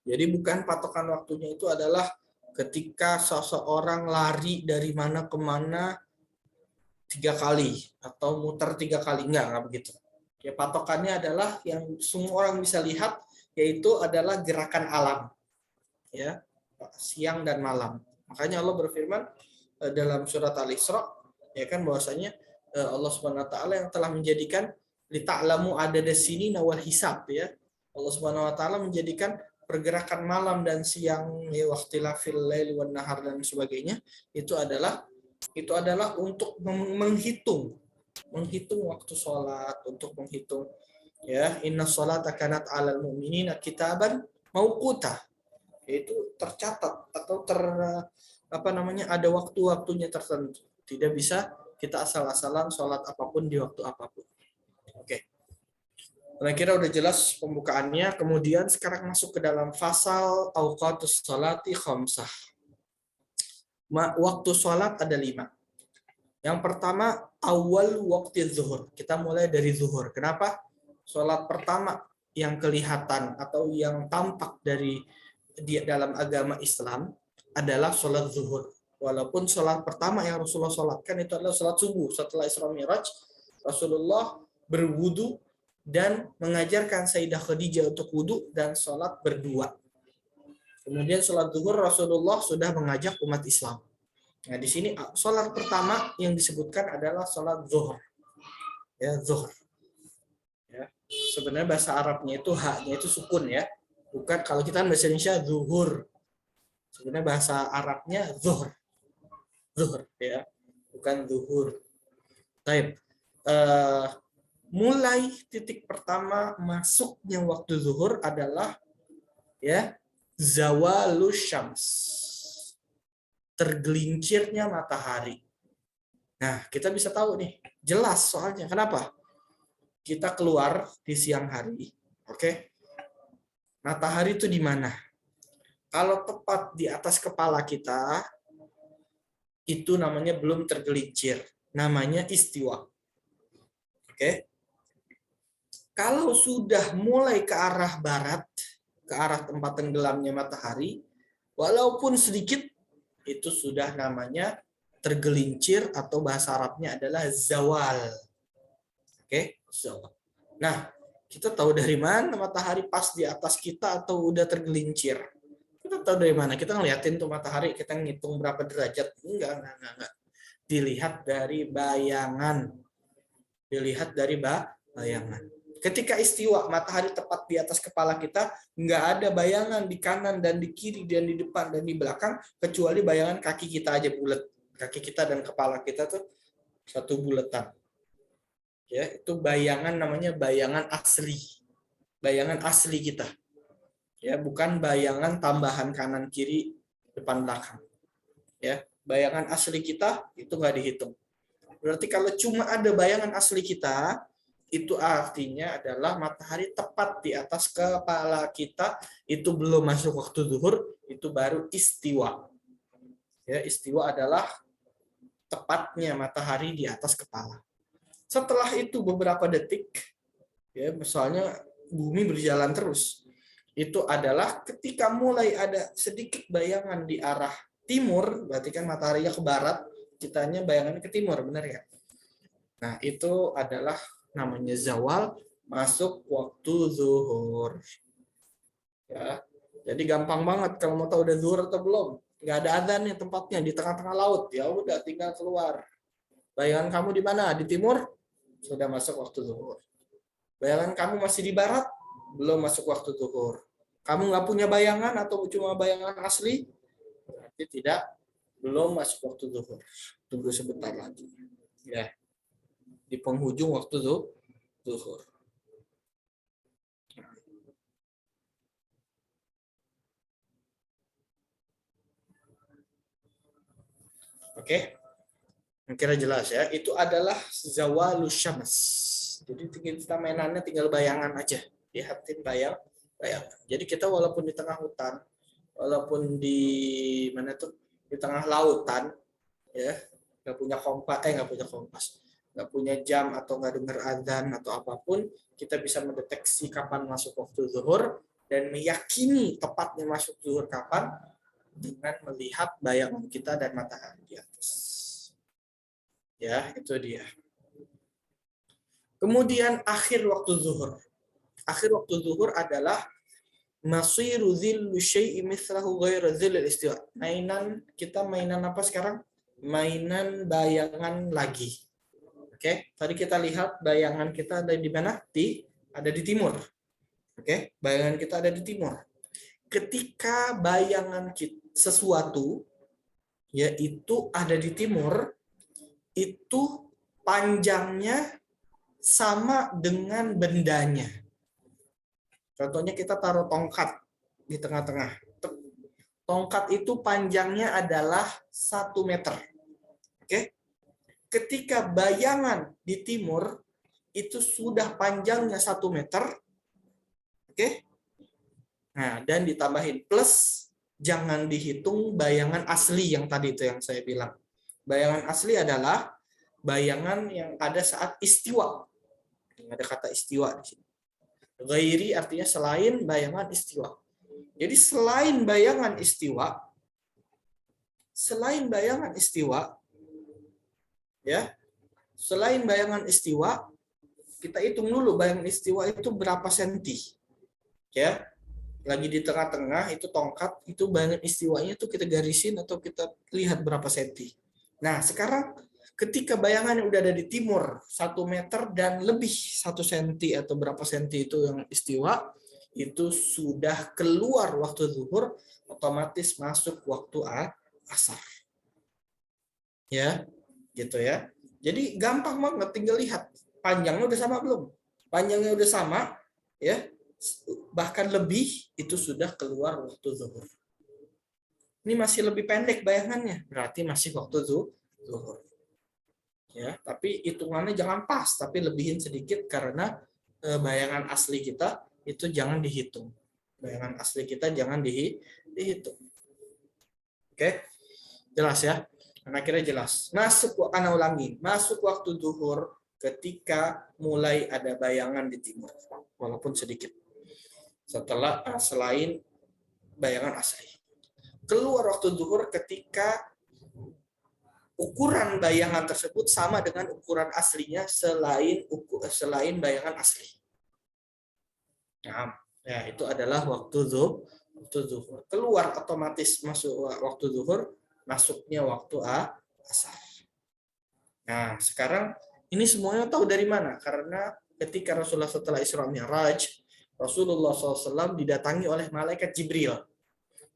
Jadi bukan patokan waktunya itu adalah ketika seseorang lari dari mana ke mana 3 kali atau muter 3 kali, enggak begitu. Ya, patokannya adalah yang semua orang bisa lihat, yaitu adalah gerakan alam, ya, siang dan malam. Makanya Allah berfirman dalam surat Al-Isra, ya kan, bahwasanya Allah Subhanahu wa taala yang telah menjadikan lita'lamu adadas sinina wal hisab, ya. Allah Subhanahu wa taala menjadikan pergerakan malam dan siang, ya, waqtilafil laili wan nahar dan sebagainya, itu adalah untuk menghitung waktu sholat, untuk menghitung, ya, inna sholata kanat 'alal mu'minina kitaban mauquta, yaitu tercatat atau ada waktu-waktunya tertentu. Tidak bisa kita asal-asalan sholat apapun di waktu apapun. Oke. Saya kira udah jelas pembukaannya. Kemudian sekarang masuk ke dalam fasal auqatus sholati khamsah. Waktu sholat ada 5. Yang pertama awal waktu zuhur. Kita mulai dari zuhur. Kenapa? Sholat pertama yang kelihatan atau yang tampak di dalam agama Islam adalah sholat zuhur. Walaupun sholat pertama yang Rasulullah sholatkan itu adalah sholat subuh. Setelah Isra Mi'raj, Rasulullah berwudu dan mengajarkan Sayyidah Khadijah untuk wudu dan sholat berdua. Kemudian sholat zuhur Rasulullah sudah mengajak umat Islam. Nah, di sini sholat pertama yang disebutkan adalah sholat zuhur. Ya, zuhur. Ya. Sebenarnya bahasa Arabnya itu haknya itu sukun, ya. Bukan, kalau kita bahasa Indonesia zuhur. Sebenarnya bahasa Arabnya zuhur. Zuhur, ya. Bukan zuhur. Baik. Mulai titik pertama masuknya waktu zuhur adalah, ya, zawalus syams. Tergelincirnya matahari. Nah, kita bisa tahu nih, jelas soalnya. Kenapa? Kita keluar di siang hari, oke? Matahari itu di mana? Kalau tepat di atas kepala kita, itu namanya belum tergelincir. Namanya istiwa. Oke? Kalau sudah mulai ke arah barat, ke arah tempat tenggelamnya matahari, walaupun sedikit, itu sudah namanya tergelincir atau bahasa Arabnya adalah zawal. Oke, zawal. Nah, kita tahu dari mana matahari pas di atas kita atau udah tergelincir? Kita tahu dari mana? Kita ngeliatin tuh matahari, kita ngitung berapa derajat. Enggak. Dilihat dari bayangan. Dilihat dari bayangan. Ketika istiwa matahari tepat di atas kepala kita, nggak ada bayangan di kanan dan di kiri dan di depan dan di belakang, kecuali bayangan kaki kita aja bulat. Kaki kita dan kepala kita tuh satu bulatan. Ya, itu bayangan, namanya bayangan asli. Bayangan asli kita. Ya, bukan bayangan tambahan kanan kiri depan belakang. Ya, bayangan asli kita itu nggak dihitung. Berarti kalau cuma ada bayangan asli kita, itu artinya adalah matahari tepat di atas kepala kita, itu belum masuk waktu zuhur, itu baru istiwa. Ya, istiwa adalah tepatnya matahari di atas kepala. Setelah itu beberapa detik, ya misalnya bumi berjalan terus, itu adalah ketika mulai ada sedikit bayangan di arah timur, berarti kan mataharinya ke barat, kitanya bayangannya ke timur, benar ya? Nah, itu adalah namanya zawal, masuk waktu zuhur. Ya. Jadi gampang banget kalau mau tahu udah zuhur atau belum. Nggak ada adzan nih tempatnya di tengah-tengah laut. Ya udah tinggal keluar. Bayangan kamu di mana? Di timur? Sudah masuk waktu zuhur. Bayangan kamu masih di barat? Belum masuk waktu zuhur. Kamu nggak punya bayangan atau cuma bayangan asli? Berarti tidak, belum masuk waktu zuhur. Tunggu sebentar lagi. Ya. Di penghujung waktu zuhur. Oke, kira jelas ya. Itu adalah zawalus syams. Jadi kita mainannya tinggal bayangan aja. Lihatin bayangan. Jadi kita walaupun di tengah hutan, walaupun di mana tuh, di tengah lautan, ya nggak punya kompas, nggak punya jam atau nggak dengar adzan atau apapun, kita bisa mendeteksi kapan masuk waktu zuhur dan meyakini tepatnya masuk zuhur kapan dengan melihat bayangan kita dan matahari di atas. Ya, itu dia. Kemudian akhir waktu zuhur. Akhir waktu zuhur adalah masiru zillu syai'i mithlahu ghairu zillil istiwa. Mainan apa sekarang? Mainan bayangan lagi. Oke, tadi kita lihat bayangan kita ada di mana? Ada di timur. Oke, bayangan kita ada di timur. Ketika bayangan sesuatu yaitu ada di timur, itu panjangnya sama dengan bendanya. Contohnya kita taruh tongkat di tengah-tengah. Tongkat itu panjangnya adalah 1 meter. Oke. Ketika bayangan di timur itu sudah panjangnya 1 meter. Oke. Nah, dan ditambahin plus, jangan dihitung bayangan asli yang tadi itu yang saya bilang. Bayangan asli adalah bayangan yang ada saat istiwa. Ada kata istiwa di sini. Ghairi artinya selain bayangan istiwa. Jadi selain bayangan istiwa, ya, selain bayangan istiwa, kita hitung dulu bayangan istiwa itu berapa senti. Ya, lagi di tengah-tengah itu tongkat, itu bayangan istiwanya itu kita garisin atau kita lihat berapa senti. Nah, sekarang ketika bayangannya udah ada di timur 1 meter dan lebih 1 senti atau berapa senti itu yang istiwa, itu sudah keluar waktu zuhur, otomatis masuk waktu asar. Ya, gitu ya. Jadi gampang banget, tinggal lihat panjangnya udah sama belum? Panjangnya udah sama, ya. Bahkan lebih, itu sudah keluar waktu zuhur. Ini masih lebih pendek bayangannya, berarti masih waktu zuhur. Ya, tapi hitungannya jangan pas, tapi lebihin sedikit karena bayangan asli kita itu jangan dihitung. Bayangan asli kita jangan dihitung. Oke, jelas ya? Karena kira jelas. Masuk waktu zuhur ketika mulai ada bayangan di timur, walaupun sedikit. Selain bayangan asli. Keluar waktu zuhur ketika ukuran bayangan tersebut sama dengan ukuran aslinya selain bayangan asli. Nah, ya, itu adalah waktu zuhur. Keluar otomatis masuk waktu zuhur, masuknya waktu asar. Nah, sekarang ini semuanya tahu dari mana? Karena ketika Rasulullah setelah Isra Mi'raj, Rasulullah SAW didatangi oleh malaikat Jibril.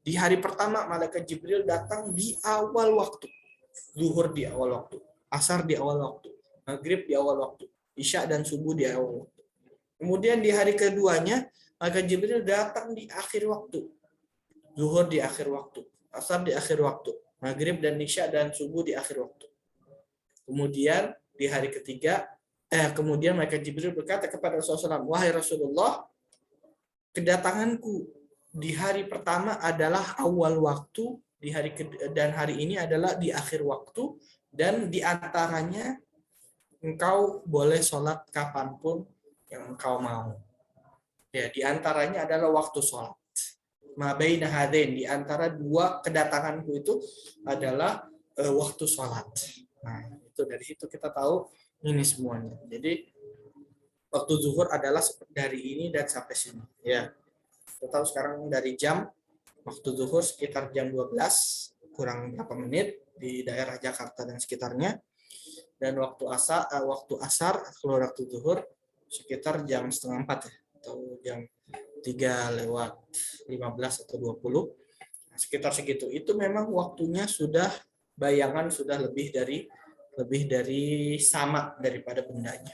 Di hari pertama, malaikat Jibril datang di awal waktu. Zuhur di awal waktu, asar di awal waktu, maghrib di awal waktu, isya dan subuh di awal waktu. Kemudian di hari keduanya, malaikat Jibril datang di akhir waktu. Zuhur di akhir waktu, asar di akhir waktu, maghrib dan isya dan subuh di akhir waktu. Kemudian di hari ketiga, kemudian malaikat Jibril berkata kepada Rasulullah SAW, wahai Rasulullah, kedatanganku di hari pertama adalah awal waktu, dan hari ini adalah di akhir waktu, dan di antaranya engkau boleh sholat kapanpun yang engkau mau. Ya, di antaranya adalah waktu sholat. Ma baina hadain, di antara dua kedatanganku itu adalah waktu sholat. Nah, itu dari situ kita tahu ini semuanya. Jadi waktu zuhur adalah dari ini dan sampai sini. Ya, kita tahu sekarang dari jam waktu zuhur sekitar jam 12 kurang berapa menit di daerah Jakarta dan sekitarnya, dan waktu asar keluar waktu zuhur sekitar jam setengah 4 ya, atau jam 3:15 atau 20, sekitar segitu. Itu memang waktunya sudah bayangan sudah lebih dari sama daripada bendanya.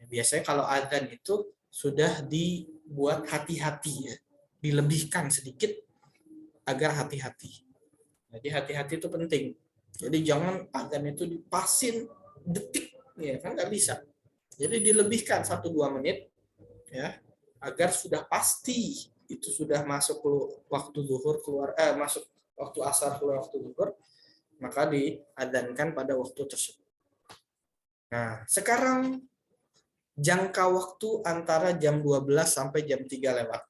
Biasanya kalau adzan itu sudah dibuat hati-hati ya, dilebihkan sedikit agar hati-hati. Jadi hati-hati itu penting. Jadi jangan adzan itu dipasin detik, ya kan nggak bisa. Jadi dilebihkan 1-2 menit ya, agar sudah pasti itu sudah masuk waktu zuhur masuk waktu asar keluar waktu zuhur, maka diadzankan pada waktu tersebut. Nah, sekarang jangka waktu antara jam 12 sampai jam 3 lewat.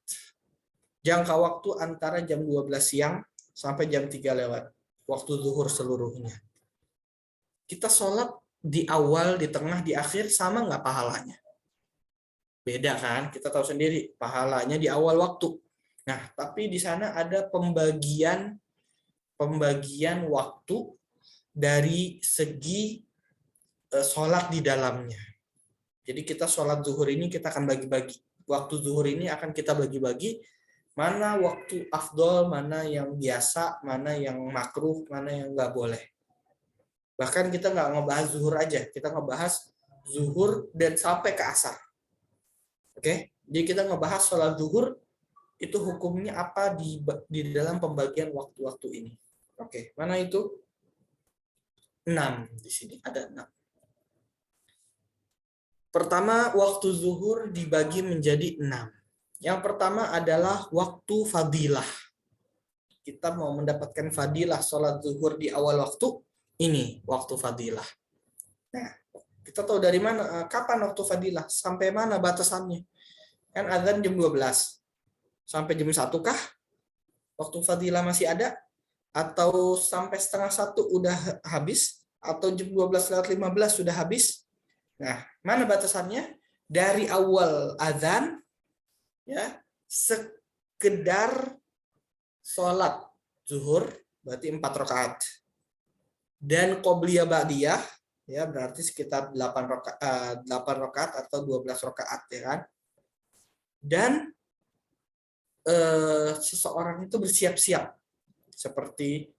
Jangka waktu antara jam 12 siang sampai jam 3 lewat. Waktu zuhur seluruhnya. Kita sholat di awal, di tengah, di akhir, sama nggak pahalanya? Beda kan? Kita tahu sendiri, pahalanya di awal waktu. Nah, tapi di sana ada pembagian waktu dari segi sholat di dalamnya. Jadi kita sholat zuhur ini kita akan bagi-bagi. Waktu zuhur ini akan kita bagi-bagi, mana waktu afdol, mana yang biasa, mana yang makruh, mana yang nggak boleh. Bahkan kita nggak ngebahas zuhur aja, kita ngebahas zuhur dan sampai ke asar. Oke, jadi kita ngebahas sholat zuhur itu hukumnya apa di dalam pembagian waktu-waktu ini. Oke, mana itu? 6 di sini ada 6. Pertama, waktu zuhur dibagi menjadi 6. Yang pertama adalah waktu fadilah. Kita mau mendapatkan fadilah sholat zuhur di awal waktu, ini waktu fadilah. Nah, kita tahu dari mana, kapan waktu fadilah, sampai mana batasannya. Kan azan jam 12. Sampai jam 1 kah? Waktu fadilah masih ada? Atau sampai setengah 1 udah habis? Atau jam 12:15 sudah habis? Nah, mana batasannya? Dari awal azan, ya, sekedar sholat zuhur, berarti 4 rakaat. Dan qobliyah ba'diyah, ya, berarti sekitar 8 rakaat atau 12 rakaat, ya kan? Dan seseorang itu bersiap-siap, seperti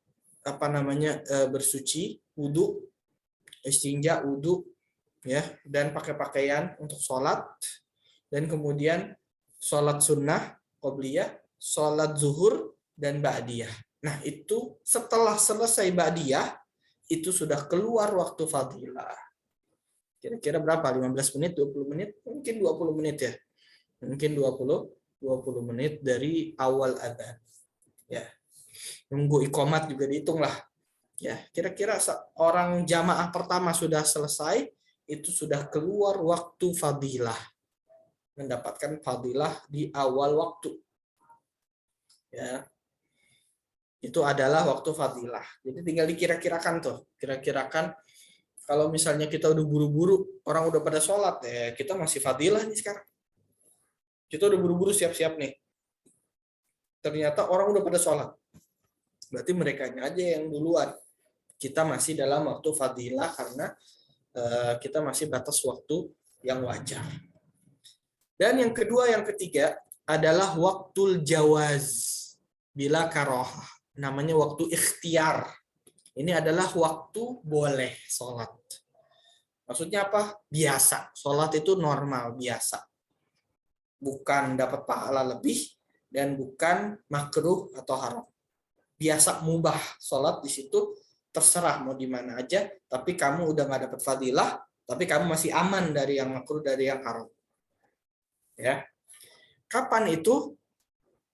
bersuci, wudu, istinja, wudu, ya, dan pakai pakaian untuk sholat, dan kemudian sholat sunnah, qobliyah, sholat zuhur, dan ba'diyah. Nah, itu setelah selesai ba'diyah, itu sudah keluar waktu fadilah. Kira-kira berapa? 15 menit, 20 menit? Mungkin 20 menit ya. Mungkin 20 menit dari awal adzan. Ya. Nunggu iqomat juga dihitung lah. Ya, kira-kira orang jamaah pertama sudah selesai, itu sudah keluar waktu fadilah. Mendapatkan fadilah di awal waktu. Ya. Itu adalah waktu fadilah. Jadi tinggal dikira-kirakan tuh. Kira-kirakan kalau misalnya kita udah buru-buru, orang udah pada sholat, kita masih fadilah nih sekarang. Kita udah buru-buru siap-siap nih. Ternyata orang udah pada sholat. Berarti mereka aja yang duluan. Kita masih dalam waktu fadilah karena kita masih batas waktu yang wajar. Dan yang kedua, yang ketiga adalah waktul jawaz bila karohah. Namanya waktu ikhtiar. Ini adalah waktu boleh sholat. Maksudnya apa? Biasa. Sholat itu normal, biasa. Bukan dapat pahala lebih dan bukan makruh atau haram. Biasa mubah. Sholat di situ terserah mau di mana aja, tapi kamu udah nggak dapat fadilah, tapi kamu masih aman dari yang makruh, dari yang haram. Ya. Kapan itu?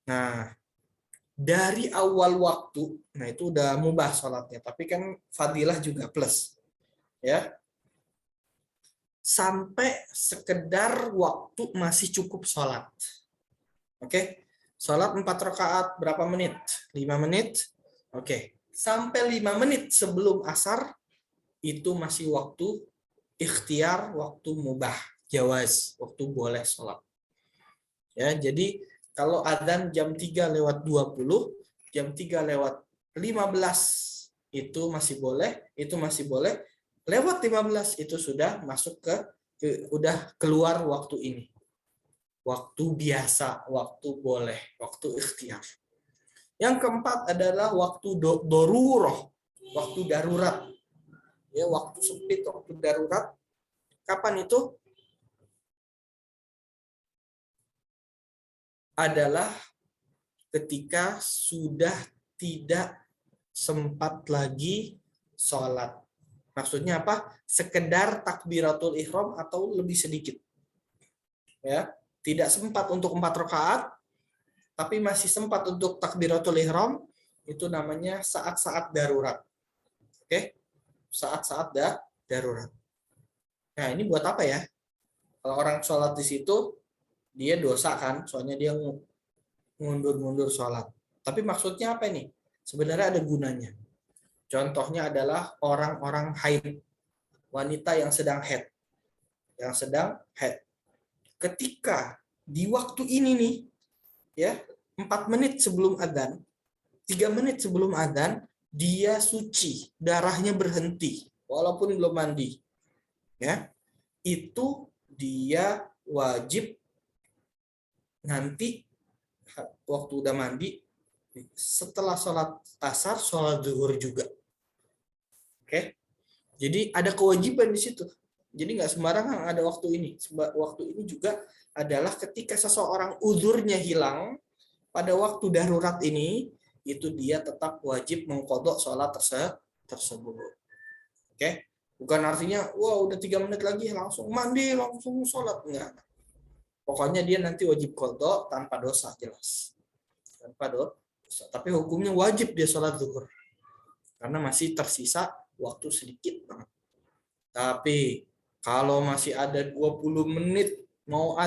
Nah, dari awal waktu, nah itu udah mubah sholatnya, tapi kan fadilah juga plus, ya. Sampai sekedar waktu masih cukup sholat. Oke, sholat 4 rakaat berapa menit? 5 menit. Oke, sampai 5 menit sebelum asar itu masih waktu ikhtiar, waktu mubah, jawaz, waktu boleh sholat. Ya, jadi kalau adzan jam 3:20, jam 3:15 itu masih boleh, lewat 15 itu sudah masuk udah keluar waktu ini. Waktu biasa, waktu boleh, waktu ikhtiar. Yang keempat adalah waktu darurat, waktu darurat. Ya, waktu sempit, waktu darurat. Kapan itu? Adalah ketika sudah tidak sempat lagi sholat. Maksudnya apa? Sekedar takbiratul ihram atau lebih sedikit. Ya, tidak sempat untuk 4 rakaat, tapi masih sempat untuk takbiratul ihram, itu namanya saat-saat darurat. Oke? Saat-saat darurat. Nah, ini buat apa ya? Kalau orang sholat di situ, dia dosa kan, soalnya dia mundur-mundur sholat. Tapi maksudnya apa ini? Sebenarnya ada gunanya. Contohnya adalah orang-orang haid, wanita yang sedang haid. Ketika di waktu ini nih, ya, 4 menit sebelum adzan, 3 menit sebelum adzan, dia suci, darahnya berhenti, walaupun belum mandi. Ya, itu dia wajib nanti waktu udah mandi, setelah sholat asar, sholat zuhur juga. Oke, jadi ada kewajiban di situ. Jadi nggak sembarangan ada waktu ini. Waktu ini juga adalah ketika seseorang uzurnya hilang pada waktu darurat ini, itu dia tetap wajib mengqadha sholat tersebut. Oke, bukan artinya wah udah 3 menit lagi langsung mandi langsung sholat, enggak. Pokoknya dia nanti wajib qadha tanpa dosa, jelas. Tanpa dosa. Tapi hukumnya wajib dia sholat zuhur. Karena masih tersisa waktu sedikit banget. Tapi kalau masih ada 20 menit mau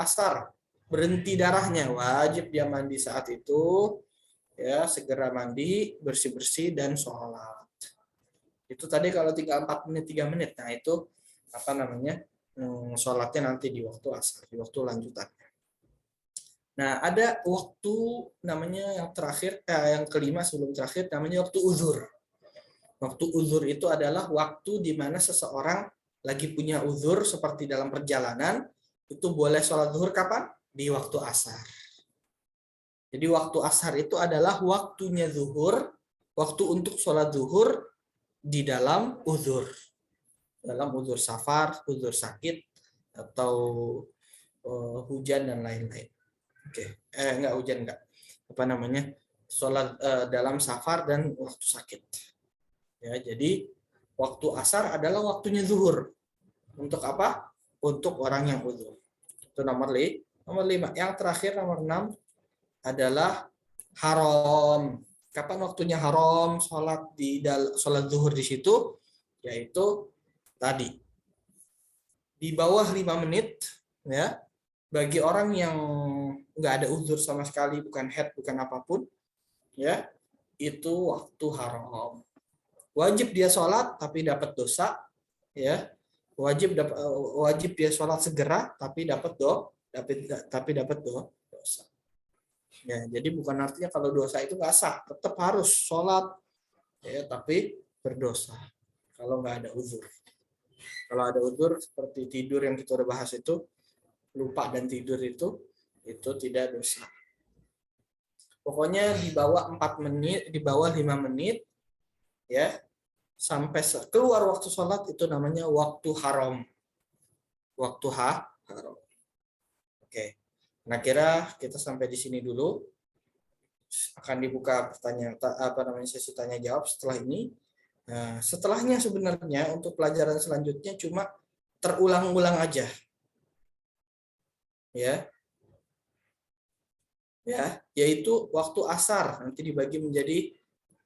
asar, berhenti darahnya, wajib dia mandi saat itu. Ya, segera mandi, bersih-bersih dan sholat. Itu tadi kalau tinggal 4 menit, 3 menit. Nah, itu apa namanya? Sholatnya nanti di waktu asar, di waktu lanjutannya. Nah, ada waktu namanya yang terakhir, yang kelima sebelum terakhir, namanya waktu uzur. Waktu uzur itu adalah waktu di mana seseorang lagi punya uzur seperti dalam perjalanan, itu boleh sholat zuhur kapan? Di waktu asar. Jadi waktu asar itu adalah waktunya zuhur, waktu untuk sholat zuhur di dalam uzur. Dalam uzur safar, uzur sakit, atau hujan dan lain-lain. Oke, enggak hujan enggak. Apa namanya? Sholat dalam safar dan waktu sakit. Ya, jadi waktu asar adalah waktunya zuhur. Untuk apa? Untuk orang yang uzur. Itu nomor 5. Yang terakhir nomor 6 adalah haram. Kapan waktunya haram sholat zuhur di situ? Yaitu tadi di bawah 5 menit, ya, bagi orang yang nggak ada uzur sama sekali, bukan haid, bukan apapun, ya, itu waktu haram. Wajib dia sholat tapi dapat dosa, ya. Wajib dia sholat segera tapi dapat dosa. Ya, jadi bukan artinya kalau dosa itu nggak sah, tetap harus sholat, ya, tapi berdosa kalau nggak ada uzur. Kalau ada uzur seperti tidur yang kita udah bahas itu, lupa dan tidur itu tidak dosa. Pokoknya di bawah 4 menit, di bawah 5 menit, ya, sampai keluar waktu sholat itu namanya waktu haram. Waktu haram. Oke. Nah, kira kita sampai di sini dulu. Akan dibuka pertanyaan sesi tanya jawab setelah ini. Nah, setelahnya sebenarnya untuk pelajaran selanjutnya cuma terulang-ulang aja. Ya. Ya, yaitu waktu asar nanti dibagi menjadi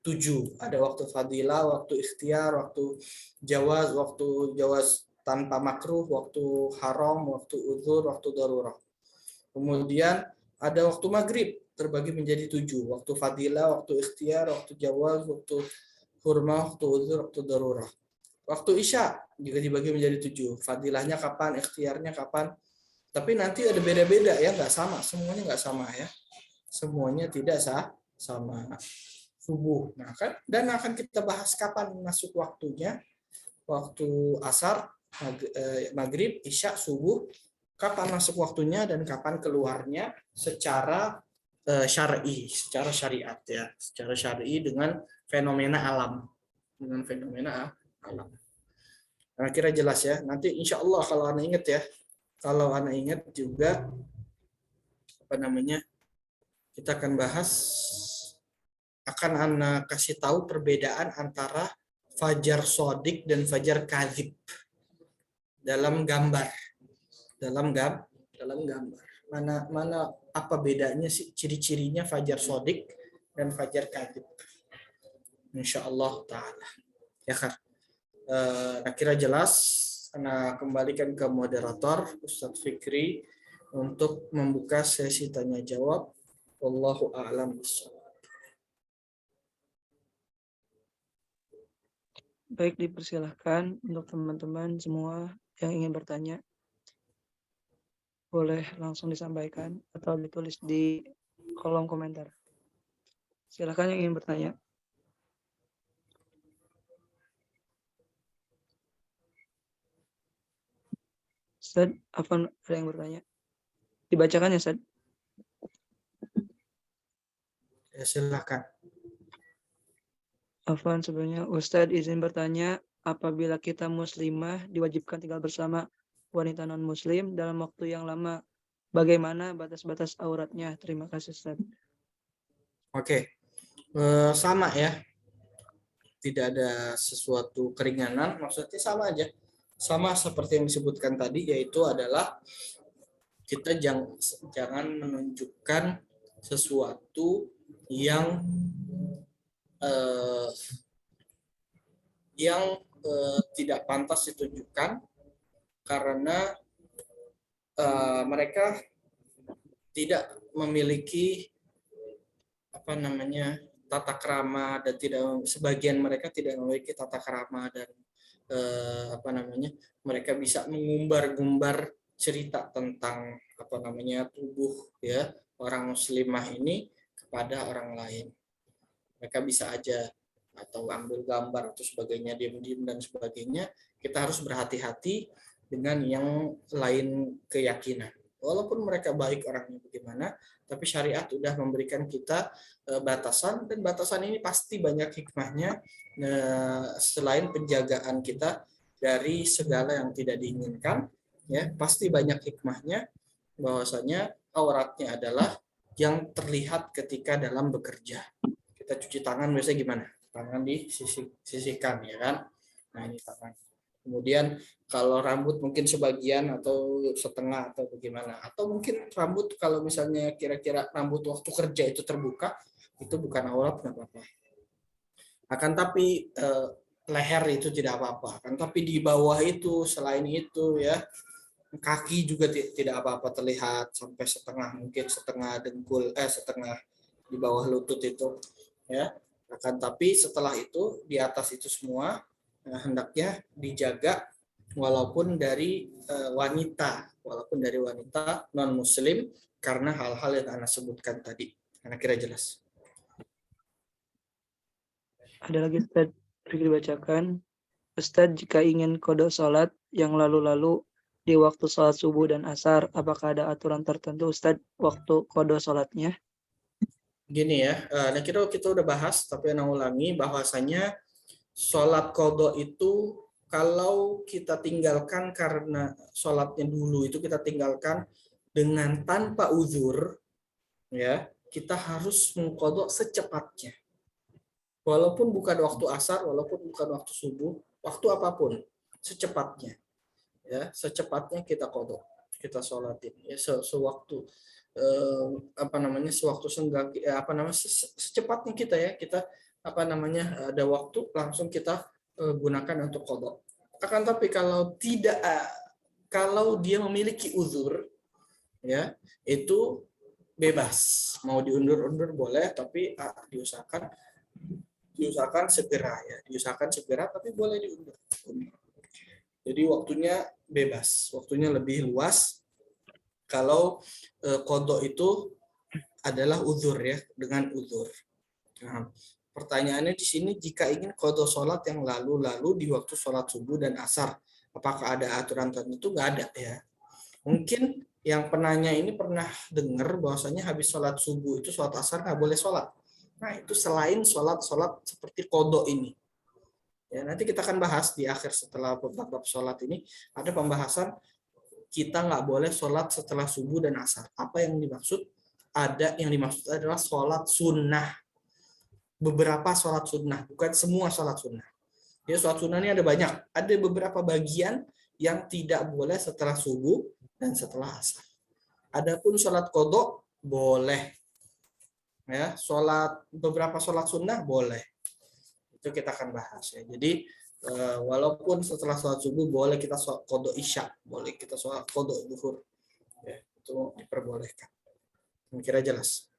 7. Ada waktu fadilah, waktu ikhtiar, waktu jawaz tanpa makruh, waktu haram, waktu uzur, waktu darurah. Kemudian ada waktu maghrib terbagi menjadi 7. Waktu fadilah, waktu ikhtiar, waktu jawaz, waktu hurmah, waktu uzur, waktu darurah. Waktu isya juga dibagi menjadi 7. Fadilahnya kapan, ikhtiarnya kapan. Tapi nanti ada beda-beda ya, nggak sama. Semuanya nggak sama ya. Semuanya tidak sama. Subuh. Nah, dan akan kita bahas kapan masuk waktunya. Waktu asar, maghrib, isya, subuh. Kapan masuk waktunya dan kapan keluarnya secara syar'i, secara syariat ya, secara syar'i dengan fenomena alam, Nah, kira jelas ya. Nanti insya Allah kalau Anda ingat ya, kalau Anda ingat juga kita akan bahas, akan Anda kasih tahu perbedaan antara fajar sodik dan fajar kadzib dalam gambar. Mana apa bedanya sih, ciri-cirinya fajar sodik dan fajar kadzib, insyaallah taala ya kan. Nah, kira jelas. Ana kembalikan ke moderator Ustadz Fikri untuk membuka sesi tanya jawab. Wallahu a'lam bishawab. Baik, dipersilahkan untuk teman-teman semua yang ingin bertanya. Boleh langsung disampaikan atau ditulis di kolom komentar. Silakan yang ingin bertanya. Ustaz, apa ada yang bertanya? Dibacakan ya, Ustaz? Ya, silakan. Afwan, sebenarnya Ustaz izin bertanya, apabila kita muslimah diwajibkan tinggal bersama wanita non-muslim dalam waktu yang lama, bagaimana batas-batas auratnya? Terima kasih, Ustaz. Oke. Sama ya. Tidak ada sesuatu keringanan, maksudnya sama aja. Sama seperti yang disebutkan tadi, yaitu adalah kita jangan menunjukkan sesuatu yang tidak pantas ditunjukkan, karena mereka tidak memiliki tata krama, dan sebagian mereka tidak memiliki tata krama, dan mereka bisa mengumbar-ngumbar cerita tentang tubuh ya orang muslimah ini kepada orang lain. Mereka bisa aja atau ambil gambar atau sebagainya, diam-diam dan sebagainya. Kita harus berhati-hati dengan yang lain keyakinan. Walaupun mereka baik orangnya bagaimana, tapi syariat sudah memberikan kita batasan, dan batasan ini pasti banyak hikmahnya, selain penjagaan kita dari segala yang tidak diinginkan, ya pasti banyak hikmahnya, bahwasanya auratnya adalah yang terlihat ketika dalam bekerja. Kita cuci tangan biasanya gimana? Tangan disisihkan ya kan? Nah, ini tangan. Kemudian kalau rambut mungkin sebagian atau setengah atau bagaimana, atau mungkin rambut kalau misalnya kira-kira rambut waktu kerja itu terbuka, itu bukan aurat, nggak apa-apa. Akan tapi leher itu tidak apa-apa kan, tapi di bawah itu selain itu ya kaki juga tidak apa-apa terlihat sampai setengah, mungkin setengah dengkul, setengah di bawah lutut itu ya. Akan tapi setelah itu di atas itu semua hendaknya dijaga walaupun dari walaupun dari wanita non muslim, karena hal-hal yang Anda sebutkan tadi. Anda kira jelas? Ada lagi Ustaz, dibacakan. Ustaz, jika ingin kodok sholat yang lalu-lalu di waktu sholat subuh dan asar, apakah ada aturan tertentu Ustaz waktu kodok sholatnya? Gini ya, nah kita udah bahas, tapi Anda ulangi bahwasanya sholat kodok itu kalau kita tinggalkan karena sholatnya dulu itu kita tinggalkan dengan tanpa uzur, ya kita harus mengkodok secepatnya. Walaupun bukan waktu asar, walaupun bukan waktu subuh, waktu apapun, secepatnya. Ya, secepatnya kita kodok, kita sholatin. Ya, sewaktu sewaktu senggang, secepatnya kita ya, kita ada waktu langsung kita gunakan untuk kodok. Akan tapi kalau tidak, kalau dia memiliki uzur, ya itu bebas, mau diundur-undur boleh, tapi diusahakan segera, tapi boleh diundur. Jadi waktunya bebas, waktunya lebih luas kalau kodok itu adalah uzur ya, dengan uzur. Nah, pertanyaannya di sini, jika ingin kodok sholat yang lalu-lalu di waktu sholat subuh dan asar, apakah ada aturan tertentu? Nggak ada ya. Mungkin yang penanya ini pernah dengar bahwasanya habis sholat subuh itu sholat asar nggak boleh sholat. Nah itu selain sholat seperti kodok ini. Ya, nanti kita akan bahas di akhir setelah bab sholat ini, ada pembahasan kita nggak boleh sholat setelah subuh dan asar. Apa yang dimaksud? Yang dimaksud adalah sholat sunnah. Beberapa sholat sunnah, bukan semua sholat sunnah. Ya, sholat sunnah ini ada banyak. Ada beberapa bagian yang tidak boleh setelah subuh dan setelah asar. Adapun sholat kodok boleh. Ya, beberapa sholat sunnah boleh. Itu kita akan bahas ya. Jadi walaupun setelah sholat subuh boleh kita sholat kodok isya, boleh kita sholat kodok zuhur, ya, itu diperbolehkan. Kira jelas.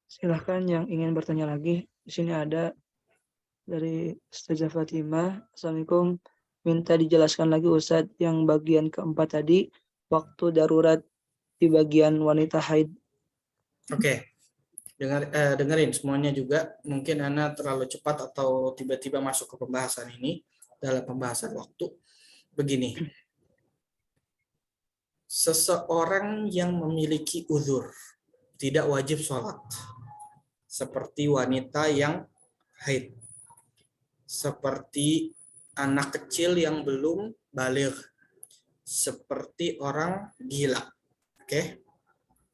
Silahkan yang ingin bertanya lagi. Di sini ada dari Ustazah Fatimah. Assalamualaikum. Minta dijelaskan lagi Ustadz yang bagian keempat tadi, waktu darurat di bagian wanita haid. Oke. Dengerin semuanya juga. Mungkin Anda terlalu cepat atau tiba-tiba masuk ke pembahasan ini dalam pembahasan waktu. Begini. Seseorang yang memiliki uzur tidak wajib sholat. Seperti wanita yang haid. Seperti anak kecil yang belum baligh. Seperti orang gila. Oke?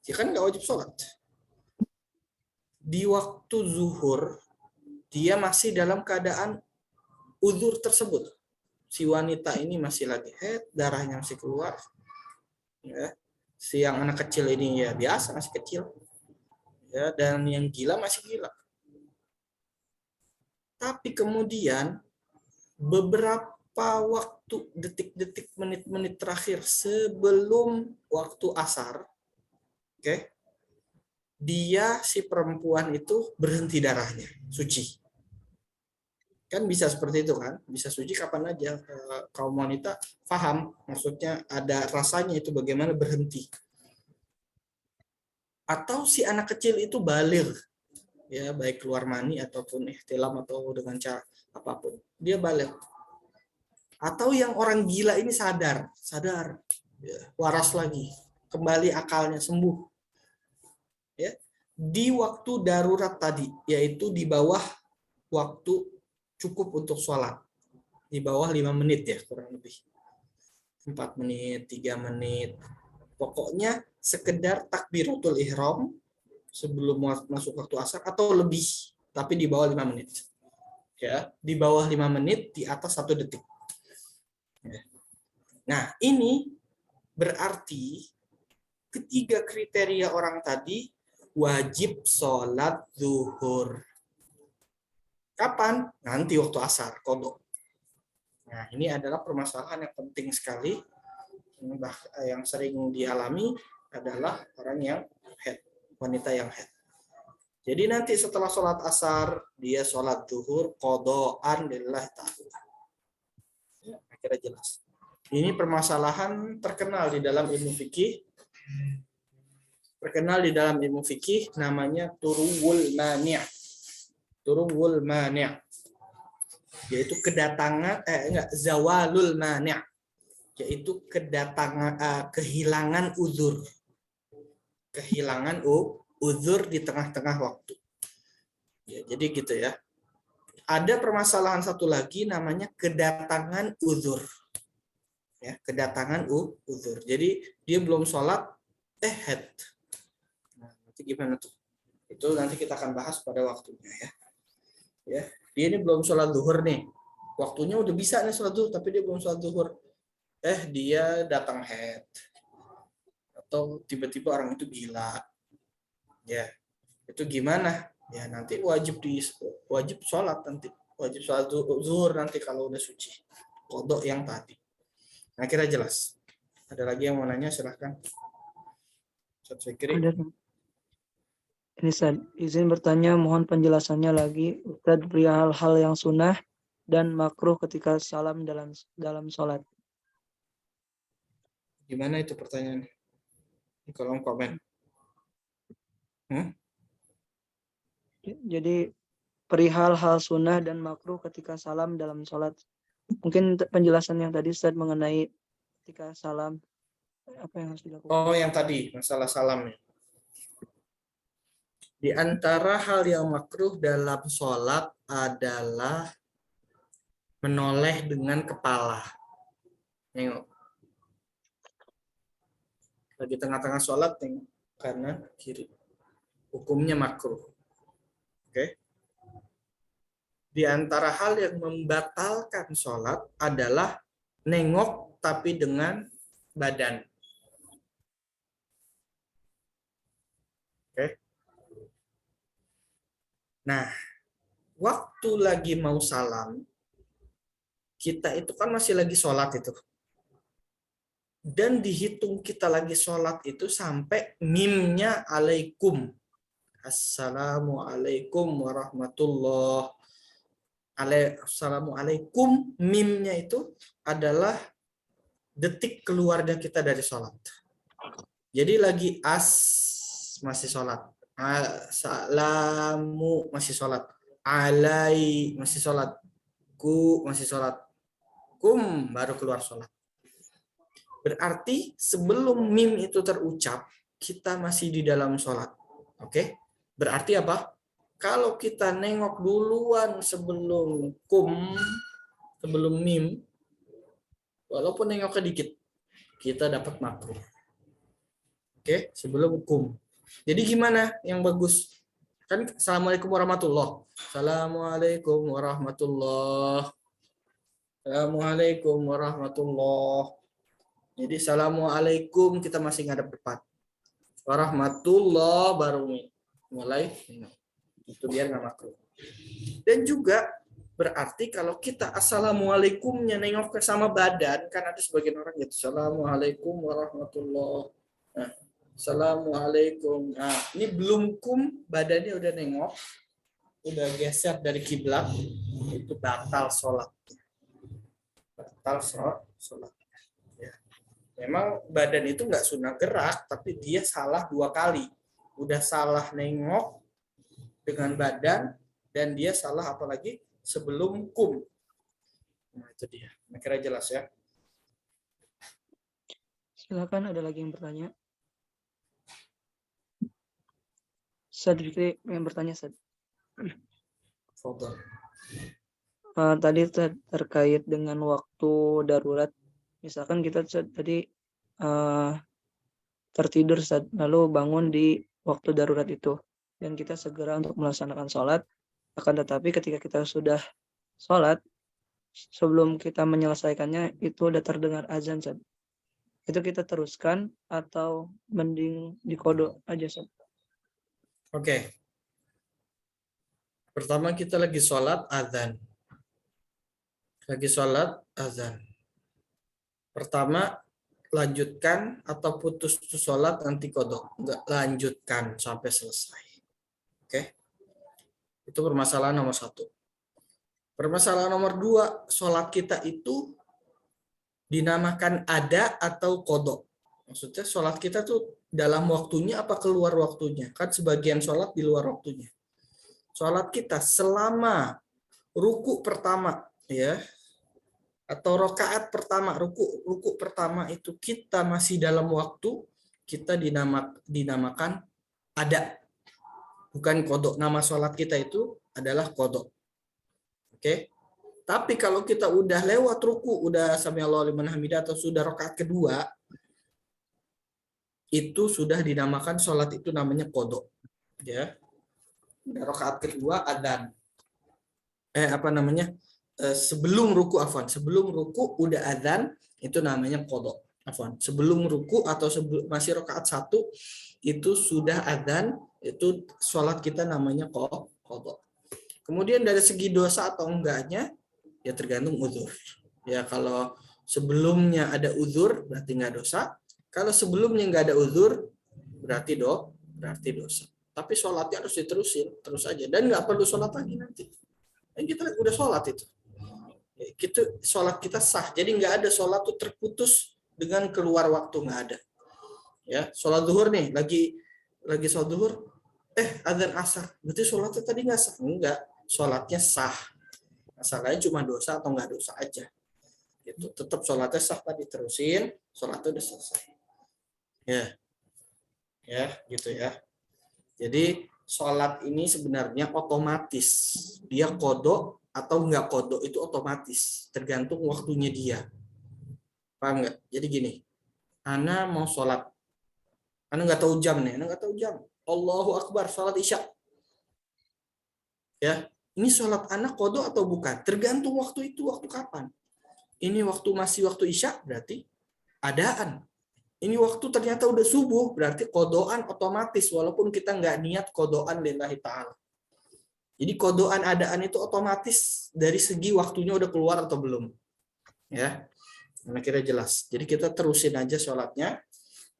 Dia kan nggak wajib sholat. Di waktu zuhur, dia masih dalam keadaan uzur tersebut. Si wanita ini masih lagi haid, darahnya masih keluar. Ya. Si yang anak kecil ini ya biasa, masih kecil. Ya, dan yang gila masih gila. Tapi kemudian beberapa waktu, detik-detik, menit-menit terakhir sebelum waktu asar, oke, dia si perempuan itu berhenti darahnya, suci. Kan bisa seperti itu kan, bisa suci kapan aja. Kaum wanita paham, maksudnya ada rasanya itu bagaimana berhenti. Atau si anak kecil itu baligh, ya baik keluar mani ataupun ihtilam atau dengan cara apapun, dia baligh. Atau yang orang gila ini sadar, ya, waras lagi, kembali akalnya, sembuh. Ya, di waktu darurat tadi, yaitu di bawah waktu cukup untuk sholat, di bawah 5 menit ya, kurang lebih 4 menit, 3 menit, pokoknya sekedar takbiratul ihram sebelum masuk waktu asar atau lebih, tapi di bawah 5 menit. Ya, di bawah 5 menit, di atas 1 detik. Ya. Nah, ini berarti ketiga kriteria orang tadi wajib sholat zuhur. Kapan? Nanti waktu asar, kodok. Nah, ini adalah permasalahan yang penting sekali yang sering dialami adalah orang yang head, wanita yang head. Jadi nanti setelah sholat asar, dia sholat zuhur, kodoan lillahi ta'ala. Ya, akhirnya jelas. Ini permasalahan terkenal di dalam ilmu fikih. Terkenal di dalam ilmu fikih namanya turuwul mani'. Turuwul mani'. Yaitu kedatangan, zawalul mani'. Yaitu kehilangan uzur. Kehilangan uzur di tengah-tengah waktu. Ya, jadi gitu ya. Ada permasalahan satu lagi namanya kedatangan uzur. Ya, kedatangan uzur. Jadi dia belum sholat, head. Nah, nanti gimana tuh? Itu nanti kita akan bahas pada waktunya ya. Ya, dia ini belum sholat zuhur nih. Waktunya udah bisa nih sholat zuhur, tapi dia belum sholat zuhur. Dia datang head. Atau tiba-tiba orang itu gila. Ya, itu gimana? Ya nanti wajib sholat nanti. Wajib sholat zuhur nanti kalau udah suci. Kodok yang tadi. Nah, kira jelas. Ada lagi yang mau nanya, silahkan. Ada. Ini Ustaz, izin bertanya, mohon penjelasannya lagi. Ustaz, perihal hal yang sunnah dan makruh ketika salam dalam sholat. Gimana itu pertanyaannya? Di kolom komen. Jadi perihal hal sunnah dan makruh ketika salam dalam sholat. Mungkin penjelasan yang tadi Ustaz mengenai ketika salam, apa yang harus dilakukan? Oh, yang tadi, masalah salam. Di antara hal yang makruh dalam sholat adalah menoleh dengan kepala. Tengok. Lagi tengah-tengah sholat, tengok kanan, kiri. Hukumnya makruh. Oke. Di antara hal yang membatalkan sholat adalah nengok tapi dengan badan. Oke. Nah, waktu lagi mau salam, kita itu kan masih lagi sholat itu. Dan dihitung kita lagi sholat itu sampai mimnya alaikum. Assalamualaikum warahmatullah. Assalamualaikum, mimnya itu adalah detik keluarnya kita dari sholat. Jadi lagi masih sholat. Assalamu masih sholat. Alai masih sholat. Ku masih sholat. Kum baru keluar sholat. Berarti sebelum mim itu terucap, kita masih di dalam sholat. Oke? Berarti apa? Kalau kita nengok duluan sebelum sebelum mim, walaupun nengoknya dikit, kita dapat makruh. Oke? Sebelum kum. Jadi gimana yang bagus? Kan Assalamualaikum warahmatullah. Assalamualaikum warahmatullah. Assalamualaikum warahmatullah. Jadi Assalamualaikum kita masih ngadep depan. Warahmatullah baru mulai. Itu biar nggak makruh. Dan juga berarti kalau kita Assalamualaikumnya nengok ke sama badan, kan ada sebagian orang gitu. Assalamualaikum warahmatullah. Nah, Assalamualaikum. Nah, ini belum badannya udah nengok, udah geser dari kiblat, itu batal sholat. Batal sholat. Memang badan itu nggak sunnah gerak, tapi dia salah 2 kali. Udah salah nengok dengan badan, dan dia salah apalagi sebelum kum. Nah, itu dia. Kira jelas ya. Silakan, ada lagi yang bertanya. Ustaz Fikri yang bertanya, Ustaz. Tadi terkait dengan waktu darurat. Misalkan kita tadi tertidur lalu bangun di waktu darurat itu dan kita segera untuk melaksanakan sholat, akan tetapi ketika kita sudah sholat, sebelum kita menyelesaikannya itu udah terdengar azan, Ustaz. Itu kita teruskan atau mending dikodok aja, Ustaz? Oke. Pertama kita lagi sholat azan. Lagi sholat azan. Pertama lanjutkan atau putus sholat nanti kodok. Enggak, lanjutkan sampai selesai. Oke. Itu permasalahan nomor 1. Permasalahan nomor 2, sholat kita itu dinamakan ada atau kodok. Maksudnya sholat kita tuh dalam waktunya apa keluar waktunya? Kan sebagian sholat di luar waktunya. Sholat kita selama ruku pertama, ya, atau rokaat pertama, ruku pertama itu kita masih dalam waktu, kita dinamakan ada, bukan kodok. Nama sholat kita itu adalah kodok. Oke. Tapi kalau kita udah lewat ruku, udah sami Allahu liman hamidah atau sudah rokaat kedua, itu sudah dinamakan sholat itu namanya kodok. Ya. Udah rokaat kedua adzan. Sebelum ruku sebelum ruku udah adzan, itu namanya kodok. Sebelum ruku atau masih rakaat 1 itu sudah adzan, itu sholat kita namanya kodok. Kemudian dari segi dosa atau enggaknya ya tergantung uzur. Ya kalau sebelumnya ada uzur berarti nggak dosa. Kalau sebelumnya nggak ada uzur berarti dosa. Tapi sholatnya harus diterusin terus aja dan nggak perlu sholat lagi nanti. Dan kita udah sholat itu. Sholat kita sah. Jadi nggak ada sholat tuh terputus dengan keluar waktu, nggak ada. Ya, sholat zuhur nih, lagi sholat zuhur, adzan asar, berarti sholatnya tadi nggak sah? Enggak, sholatnya sah. Masalahnya cuma dosa atau nggak dosa aja. Gitu. Tetap sholatnya sah tadi, terusin, sholatnya udah selesai. Ya, gitu ya. Jadi sholat ini sebenarnya otomatis, dia kodok atau nggak kodok itu otomatis, tergantung waktunya dia. Paham nggak? Jadi gini, Ana mau sholat, Ana nggak tahu jam nih, Ana nggak tahu jam. Allahu Akbar, sholat isya. Ya, ini sholat Ana kodok atau bukan? Tergantung waktu itu, waktu kapan. Ini waktu masih waktu isya, berarti adaan. Ini waktu ternyata udah subuh, berarti kodoan otomatis, walaupun kita nggak niat kodoan lillahi ta'ala. Jadi kodoan adaan itu otomatis dari segi waktunya udah keluar atau belum. Ya, kira jelas. Jadi kita terusin aja sholatnya,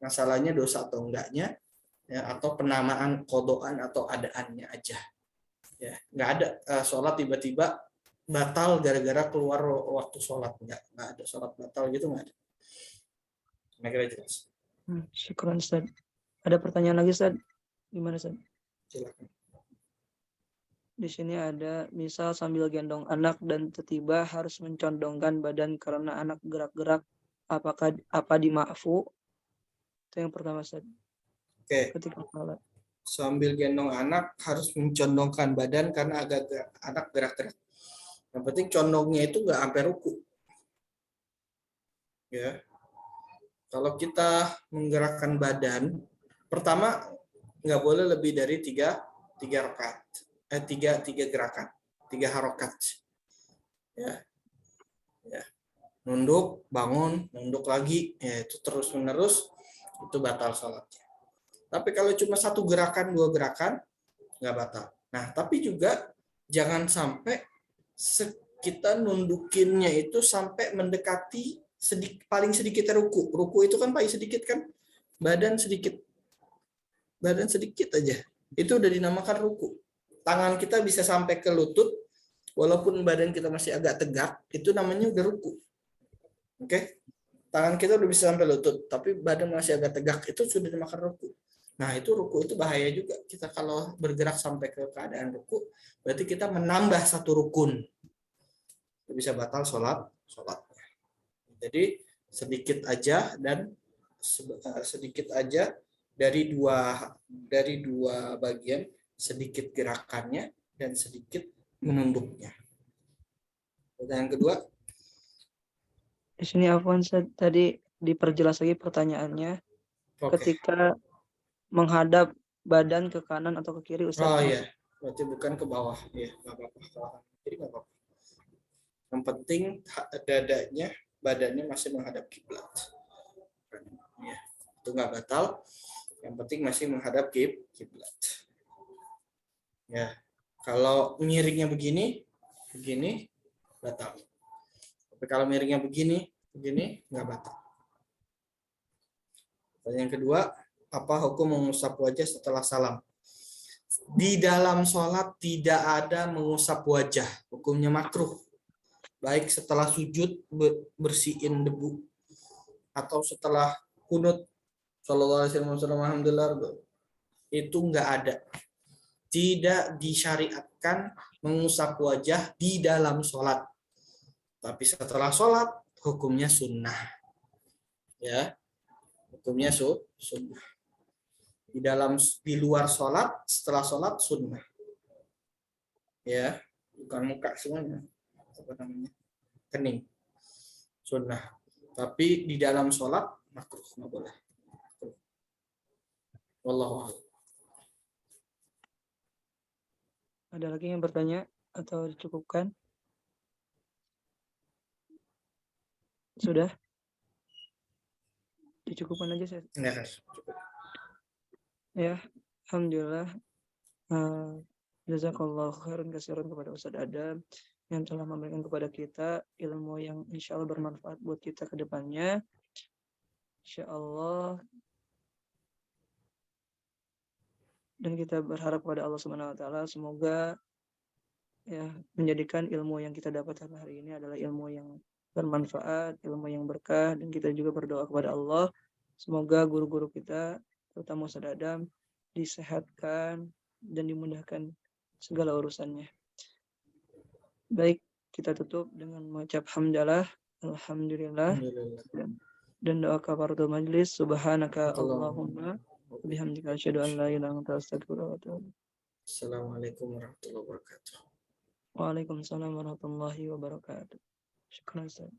masalahnya dosa atau enggaknya, ya, atau penamaan kodoan atau adaannya aja. Ya, nggak ada sholat tiba-tiba batal gara-gara keluar waktu sholat, nggak ada sholat batal gitu, nggak ada. Kira jelas. Syukran Ustaz. Ada pertanyaan lagi Ustaz? Gimana Ustaz? Silakan. Di sini ada, misal sambil gendong anak dan tiba-tiba harus mencondongkan badan karena anak gerak-gerak, apakah dima'fu? Itu yang pertama Ustaz. Oke. Ketika sholat. Sambil gendong anak harus mencondongkan badan karena anak gerak-gerak. Yang penting condongnya itu nggak sampai ruku. Ya. Kalau kita menggerakkan badan, pertama nggak boleh lebih dari tiga rakaat. Tiga gerakan, 3 harokat. Ya. Nunduk, bangun, nunduk lagi, ya itu terus menerus, itu batal sholatnya. Tapi kalau cuma 1 gerakan, 2 gerakan, nggak batal. Nah, tapi juga jangan sampai kita nundukinnya itu sampai mendekati paling sedikit ruku. Ruku itu kan paling sedikit kan, badan sedikit aja. Itu udah dinamakan ruku. Tangan kita bisa sampai ke lutut, walaupun badan kita masih agak tegak, itu namanya udah ruku. Oke? Tangan kita udah bisa sampai lutut, tapi badan masih agak tegak, itu sudah dinamakan ruku. Nah, itu ruku itu bahaya juga. Kita kalau bergerak sampai ke keadaan ruku, berarti kita menambah 1 rukun. Itu bisa batal sholatnya. Jadi sedikit aja dari dua bagian, sedikit gerakannya dan sedikit menunduknya. Pertanyaan kedua. Di sini Afwan tadi diperjelas lagi pertanyaannya. Oke. Ketika menghadap badan ke kanan atau ke kiri Ustaz. Oh iya, berarti bukan ke bawah. Ya, nggak apa-apa. Jadi nggak apa-apa. Yang penting badannya masih menghadap kiblat. Ya, itu nggak batal. Yang penting masih menghadap kiblat. Ya. Kalau miringnya begini batal. Tapi kalau miringnya begini nggak batal. Yang kedua, apa hukum mengusap wajah setelah salam? Di dalam sholat tidak ada mengusap wajah, hukumnya makruh. Baik setelah sujud bersihin debu atau setelah kunut sallallahu alaihi wasallam alhamdulillah itu nggak ada. Tidak disyariatkan mengusap wajah di dalam sholat. Tapi setelah sholat hukumnya sunnah. Ya, hukumnya sunnah. Di luar sholat, setelah sholat sunnah. Ya, bukan muka semuanya. Apa namanya? Kening. Sunnah. Tapi di dalam sholat makruh, nggak boleh. Wallahu a'lam. Ada lagi yang bertanya atau dicukupkan? Sudah? Dicukupkan aja saya. Ya, cukup. Ya, alhamdulillah. Jazakallahu khairan katsiran kepada Ustaz Adam yang telah memberikan kepada kita ilmu yang insya Allah bermanfaat buat kita ke depannya. Insya Allah. Dan kita berharap kepada Allah Subhanahu wa taala semoga ya menjadikan ilmu yang kita dapatkan hari ini adalah ilmu yang bermanfaat, ilmu yang berkah, dan kita juga berdoa kepada Allah semoga guru-guru kita terutama Ustaz Adam disehatkan dan dimudahkan segala urusannya. Baik, kita tutup dengan mengucap hamdalah, alhamdulillah, dan doa kafaratul majlis, subhanaka Allahumma bihamdika asyhadu an la ilaha illa anta astaghfiruka wa atubu ilaik. Assalamualaikum warahmatullahi wabarakatuh. Waalaikumsalam warahmatullahi wabarakatuh. Syukran Ustaz.